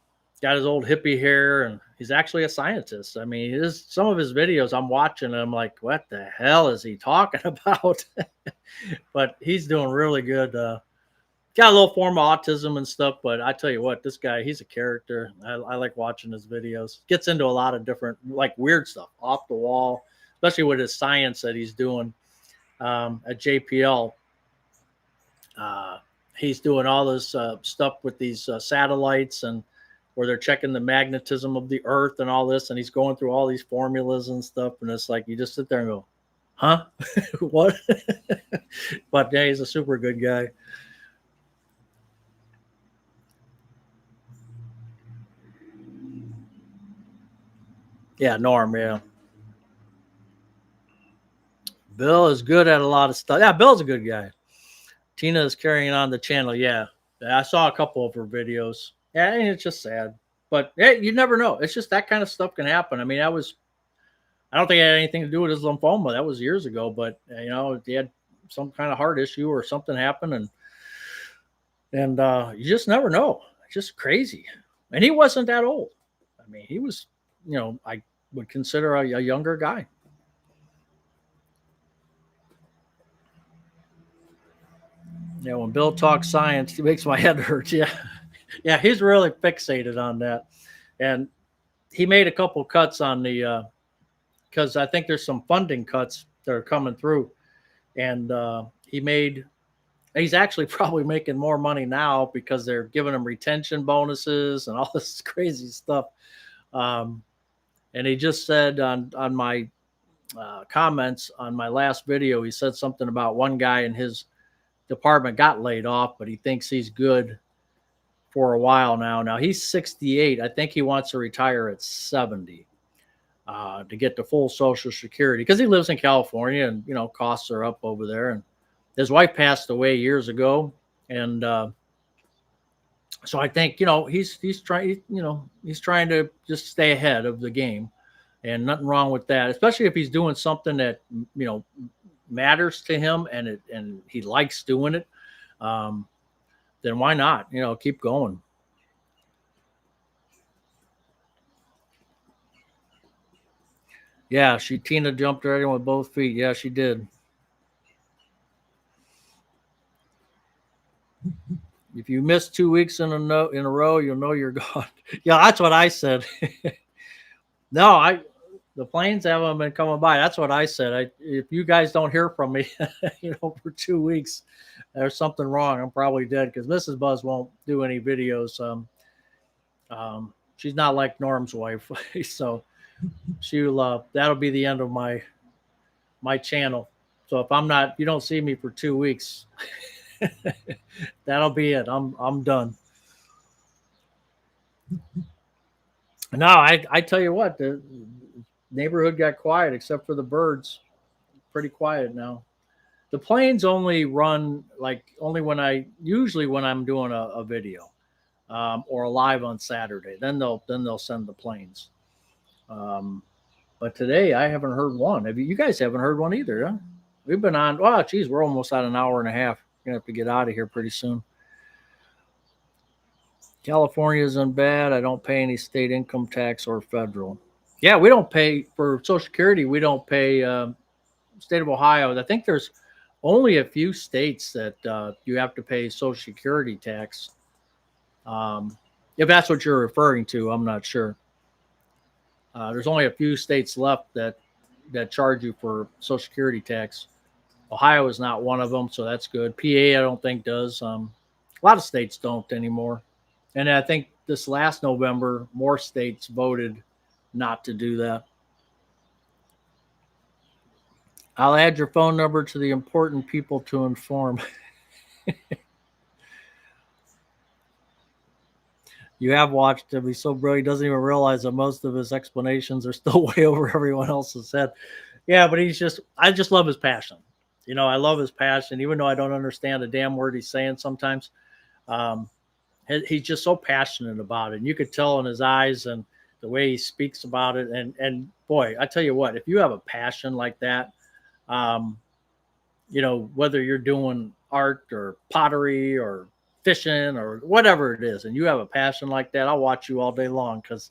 Got his old hippie hair and he's actually a scientist. I mean, some of his videos I'm watching and I'm like, what the hell is he talking about? But he's doing really good. Got a little form of autism and stuff, but I tell you what, this guy, he's a character. I like watching his videos. Gets into a lot of different, like, weird stuff, off the wall, especially with his science that he's doing at JPL. He's doing all this stuff with these satellites and where they're checking the magnetism of the earth and all this. And he's going through all these formulas and stuff. And it's like, you just sit there and go, huh? What? But yeah, he's a super good guy. Yeah, Norm, yeah. Bill is good at a lot of stuff. Yeah, Bill's a good guy. Tina is carrying on the channel. Yeah. I saw a couple of her videos. Yeah, and it's just sad. But hey, you never know. It's just that kind of stuff can happen. I mean, I don't think it had anything to do with his lymphoma. That was years ago. But he had some kind of heart issue or something happened, and you just never know. It's just crazy. And he wasn't that old. I mean, he was, I would consider a younger guy. Yeah, when Bill talks science, he makes my head hurt. Yeah. Yeah, he's really fixated on that. And he made a couple cuts on the because I think there's some funding cuts that are coming through. And he made He's actually probably making more money now because they're giving him retention bonuses and all this crazy stuff. Um, and he just said on my comments on my last video, he said something about one guy in his department got laid off, but he thinks he's good for a while now. Now he's 68. I think he wants to retire at 70 to get the full Social Security because he lives in California and, you know, costs are up over there. And his wife passed away years ago. And so I think, you know, he's trying, you know, he's trying to just stay ahead of the game, and nothing wrong with that, especially if he's doing something that, you know, matters to him and he likes doing it. Then why not? You know, keep going. Yeah, Tina jumped right in with both feet. Yeah, she did. If you miss 2 weeks in a row, you'll know you're gone. Yeah, that's what I said. No, the planes haven't been coming by. That's what I said. If you guys don't hear from me, you know, for 2 weeks, there's something wrong. I'm probably dead because Mrs. Buzz won't do any videos. She's not like Norm's wife, so that'll be the end of my channel. So if you don't see me for 2 weeks, that'll be it. I'm done. No, I tell you what, the neighborhood got quiet except for the birds. Pretty quiet now. The planes only run only when I'm doing a video or a live on Saturday. Then they'll send the planes. But today I haven't heard one. You guys haven't heard one either, huh? We've been on. Oh, geez, we're almost at an hour and a half. We're gonna have to get out of here pretty soon. California isn't bad. I don't pay any state income tax or federal. Yeah, we don't pay for Social Security. We don't pay state of Ohio. I think there's only a few states that you have to pay Social Security tax. If that's what you're referring to, I'm not sure. There's only a few states left that charge you for Social Security tax. Ohio is not one of them, so that's good. PA, I don't think does. A lot of states don't anymore. And I think this last November, more states voted not to do that. I'll add your phone number to the important people to inform. You have watched him. He's so brilliant. He doesn't even realize that most of his explanations are still way over everyone else's head. Yeah, but I just love his passion. You know, I love his passion, even though I don't understand a damn word he's saying sometimes. He's just so passionate about it. And you could tell in his eyes and the way he speaks about it. And boy, I tell you what, if you have a passion like that, you know, whether you're doing art or pottery or fishing or whatever it is, and you have a passion like that, I'll watch you all day long, because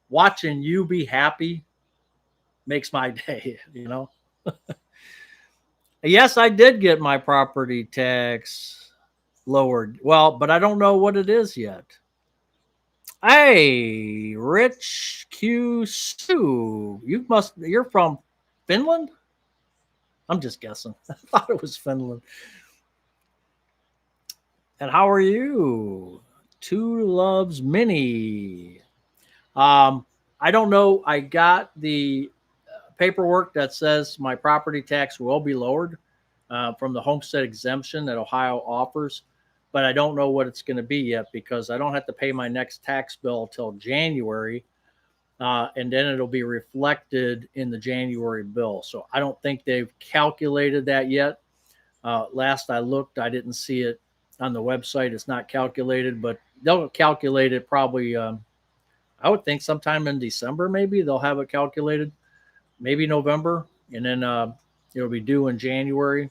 watching you be happy makes my day, you know. Yes, I did get my property tax lowered. Well, but I don't know what it is yet. Hey, Rich Q Sue, you're from Finland? I'm just guessing. I thought it was Finland. And how are you? Two Loves Mini. I don't know. I got the paperwork that says my property tax will be lowered from the homestead exemption that Ohio offers, but I don't know what it's going to be yet, because I don't have to pay my next tax bill till January, and then it'll be reflected in the January bill. So I don't think they've calculated that yet. Last I looked, I didn't see it on the website. It's not calculated, but they'll calculate it probably, I would think sometime in December, maybe they'll have it calculated, maybe November, and then it'll be due in January.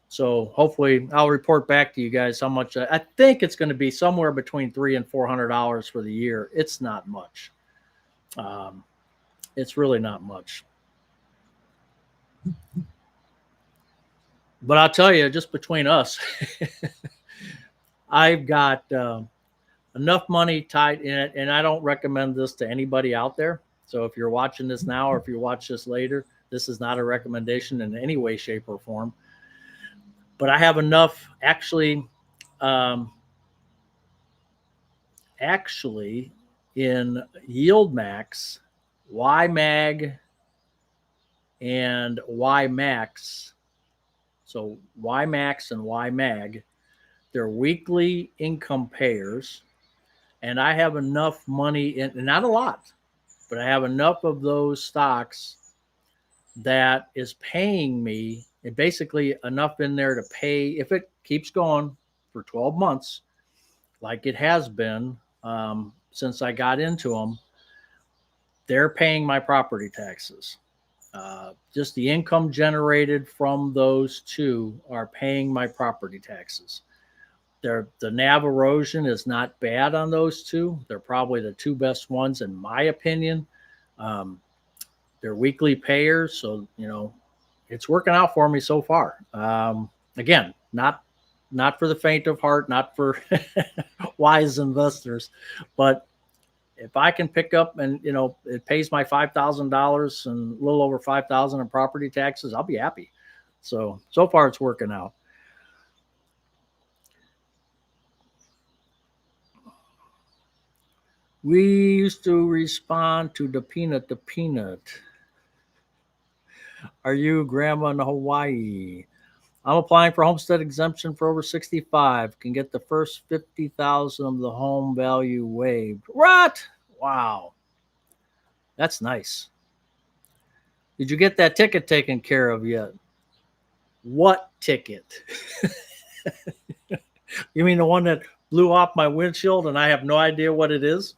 So hopefully I'll report back to you guys how much. I think it's going to be somewhere between $300 and $400 for the year. It's not much. It's really not much. But I'll tell you, just between us, I've got enough money tied in it, and I don't recommend this to anybody out there. So if you're watching this now, or if you watch this later, this is not a recommendation in any way, shape, or form. but I have enough um, actually in Yield Max, YMAG, and YMAX. So YMAX and YMAG, they're weekly income payers. And I have enough money in, not a lot, but I have enough of those stocks that is paying me basically enough in there to pay, if it keeps going for 12 months, like it has been since I got into them, they're paying my property taxes. Just the income generated from those two are paying my property taxes. The NAV erosion is not bad on those two. They're probably the two best ones in my opinion. Um, they're weekly payers, so it's working out for me so far. Again, not for the faint of heart, not for wise investors, but if I can pick up and it pays my $5,000 and a little over 5,000 in property taxes, I'll be happy. So far it's working out. We used to respond to the peanut. Are you grandma in Hawaii? I'm applying for homestead exemption for over 65. Can get the first 50,000 of the home value waived. What? Wow. That's nice. Did you get that ticket taken care of yet? What ticket? You mean the one that blew off my windshield and I have no idea what it is?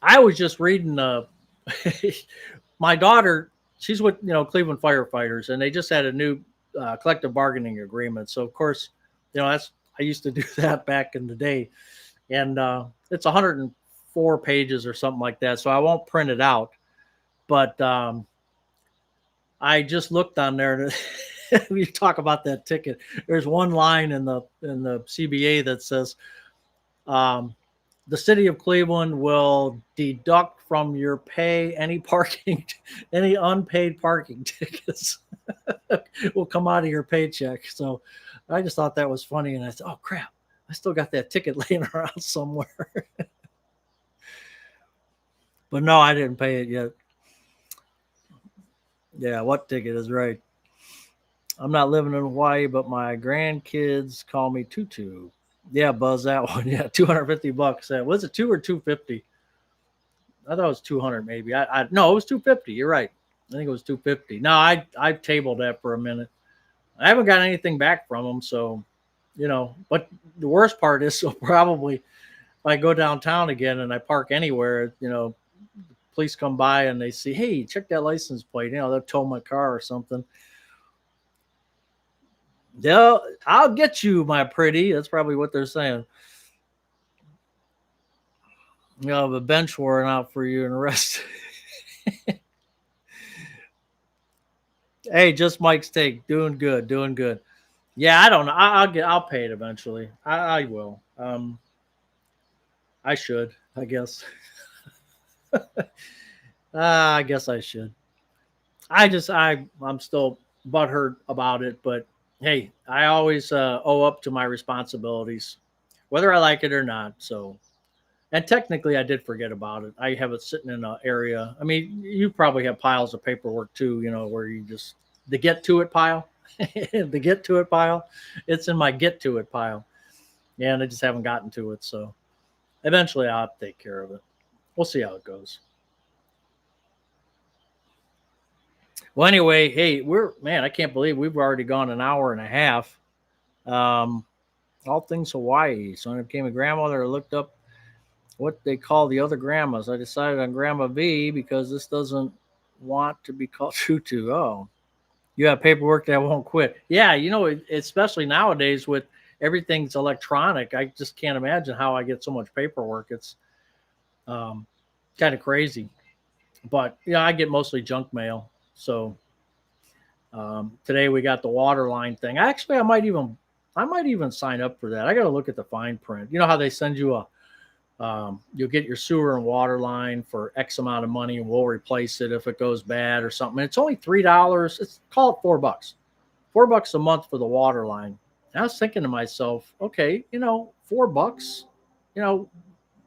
I was just reading my daughter, she's with Cleveland firefighters, and they just had a new collective bargaining agreement. So of course, that's I used to do that back in the day, and it's 104 pages or something like that. So I won't print it out, but I just looked on there. We talk about that ticket. There's one line in the CBA that says, the city of Cleveland will deduct from your pay any unpaid parking tickets will come out of your paycheck. So I just thought that was funny. And I said, oh crap, I still got that ticket laying around somewhere. But no, I didn't pay it yet. Yeah, what ticket is right? I'm not living in Hawaii, but my grandkids call me Tutu. Yeah, Buzz, that one. Yeah, $250. Was it 2 or 250? I thought it was 200 maybe. No, it was 250. You're right. I think it was 250. No, I tabled that for a minute. I haven't got anything back from them, so But the worst part is, so probably if I go downtown again and I park anywhere, police come by and they see, hey, check that license plate. They'll tow my car or something. Yeah, I'll get you, my pretty. That's probably what they're saying. The bench worn out for you and the rest. Hey, just Mike's take. Doing good. Yeah, I don't know. I'll pay it eventually. I will. I should, I guess. I guess I should. I'm still butthurt about it, but hey, I always owe up to my responsibilities, whether I like it or not. So, and technically, I did forget about it. I have it sitting in an area. I mean, you probably have piles of paperwork too, where you just the get to it pile, the get to it pile. It's in my get to it pile, and I just haven't gotten to it. So, eventually, I'll take care of it. We'll see how it goes. Well, anyway, hey, I can't believe we've already gone an hour and a half. All things Hawaii. So I became a grandmother. I looked up what they call the other grandmas. I decided on Grandma V because this doesn't want to be called Tutu. Oh, you have paperwork that won't quit. Yeah, especially nowadays with everything's electronic. I just can't imagine how I get so much paperwork. It's kind of crazy. But I get mostly junk mail. So today we got the water line thing. Actually, I might even sign up for that. I got to look at the fine print. You know how they send you you'll get your sewer and water line for X amount of money, and we'll replace it if it goes bad or something. And it's only $3. Call it $4. $4 a month for the water line. And I was thinking to myself, okay, $4, you know,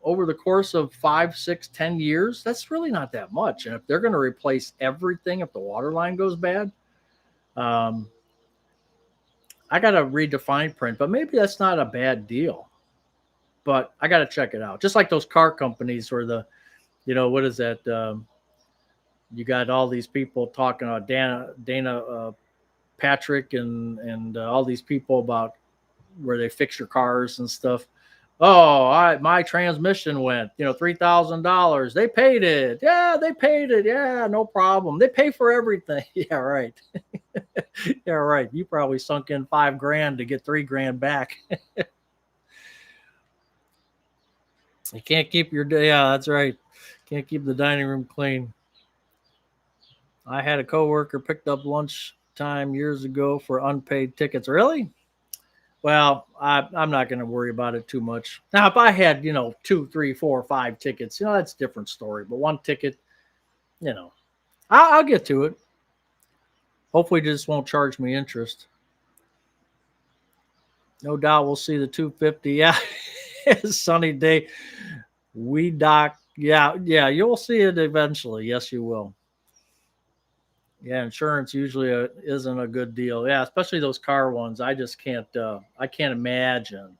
over the course of 5, 6, 10 years, that's really not that much. And if they're going to replace everything, if the water line goes bad, um, I got to read the fine print, but maybe that's not a bad deal. But I got to check it out. Just like those car companies where what is that? You got all these people talking about Dana Patrick and all these people about where they fix your cars and stuff. Oh, my transmission went, $3,000. They paid it. Yeah, they paid it. Yeah, no problem. They pay for everything. Yeah, right. Yeah, right. You probably sunk in $5,000 to get $3,000 back. You can't keep yeah, that's right. Can't keep the dining room clean. I had a coworker picked up lunch time years ago for unpaid tickets. Really? Well, I'm not going to worry about it too much. Now, if I had, 2, 3, 4, 5 tickets, that's a different story. But one ticket, I'll get to it. Hopefully, they just won't charge me interest. No doubt we'll see the 250. Yeah, sunny day. We dock. Yeah, you'll see it eventually. Yes, you will. Yeah, insurance usually isn't a good deal. Yeah, especially those car ones. I just can't. I can't imagine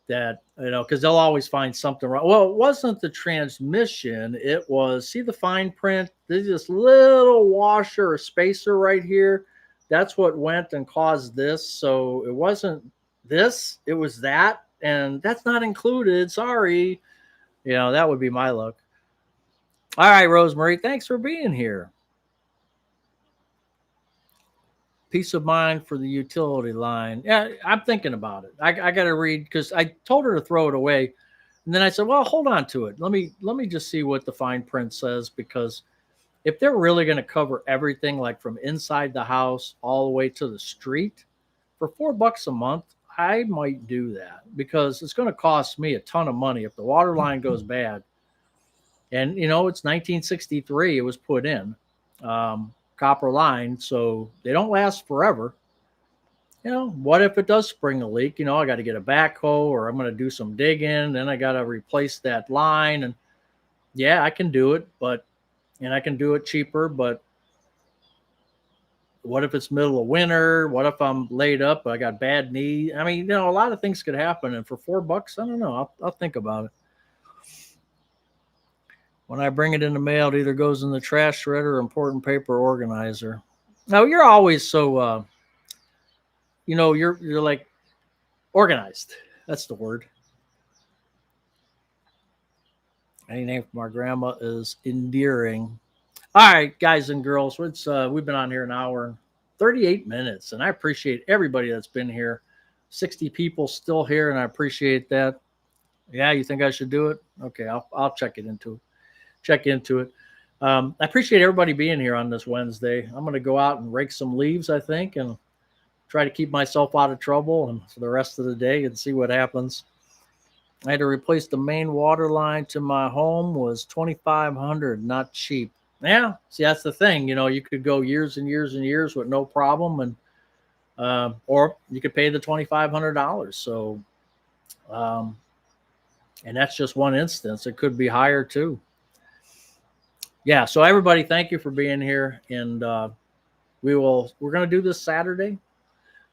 that, because they'll always find something wrong. Well, it wasn't the transmission. It was, see the fine print. There's this little washer or spacer right here. That's what went and caused this. So it wasn't this. It was that, and that's not included. Sorry. That would be my luck. All right, Rosemary. Thanks for being here. Peace of mind for the utility line. Yeah, I'm thinking about it. I got to read because I told her to throw it away, and then I said, "Well, hold on to it. Let me just see what the fine print says, because if they're really going to cover everything, like from inside the house all the way to the street, for $4 a month, I might do that, because it's going to cost me a ton of money if the water line goes bad. And it's 1963. It was put in. Copper line, so they don't last forever. What if it does spring a leak? I got to get a backhoe, or I'm going to do some digging, then I got to replace that line. And yeah, I can do it, and I can do it cheaper. But what if it's middle of winter? What if I'm laid up? I got bad knee. I mean, a lot of things could happen. And for $4, I don't know. I'll think about it. When I bring it in the mail, it either goes in the trash shredder or important paper organizer. Now, you're always so, you're like organized. That's the word. Any name from our grandma is endearing. All right, guys and girls, we've been on here an hour and 38 minutes, and I appreciate everybody that's been here. 60 people still here, and I appreciate that. Yeah, you think I should do it? Okay, I'll check into it. I appreciate everybody being here on this Wednesday. I'm going to go out and rake some leaves, I think, and try to keep myself out of trouble and for the rest of the day and see what happens. I had to replace the main water line to my home. Was $2,500, not cheap. Yeah, see, that's the thing. You could go years and years and years with no problem, and or you could pay the $2,500. So, and that's just one instance. It could be higher too. Yeah, so everybody, thank you for being here, and we're going to do this Saturday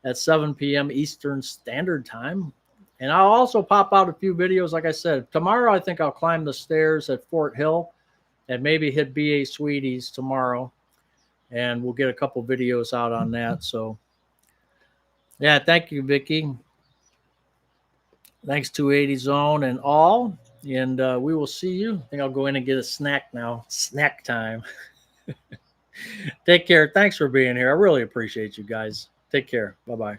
at 7 p.m. Eastern Standard Time, and I'll also pop out a few videos. Like I said, tomorrow I think I'll climb the stairs at Fort Hill and maybe hit BA Sweeties tomorrow, and we'll get a couple videos out on that. So, yeah, thank you, Vicki. Thanks to 80 Zone and all. And we will see you. I think I'll go in and get a snack now. Snack time. Take care. Thanks for being here. I really appreciate you guys. Take care. Bye-bye.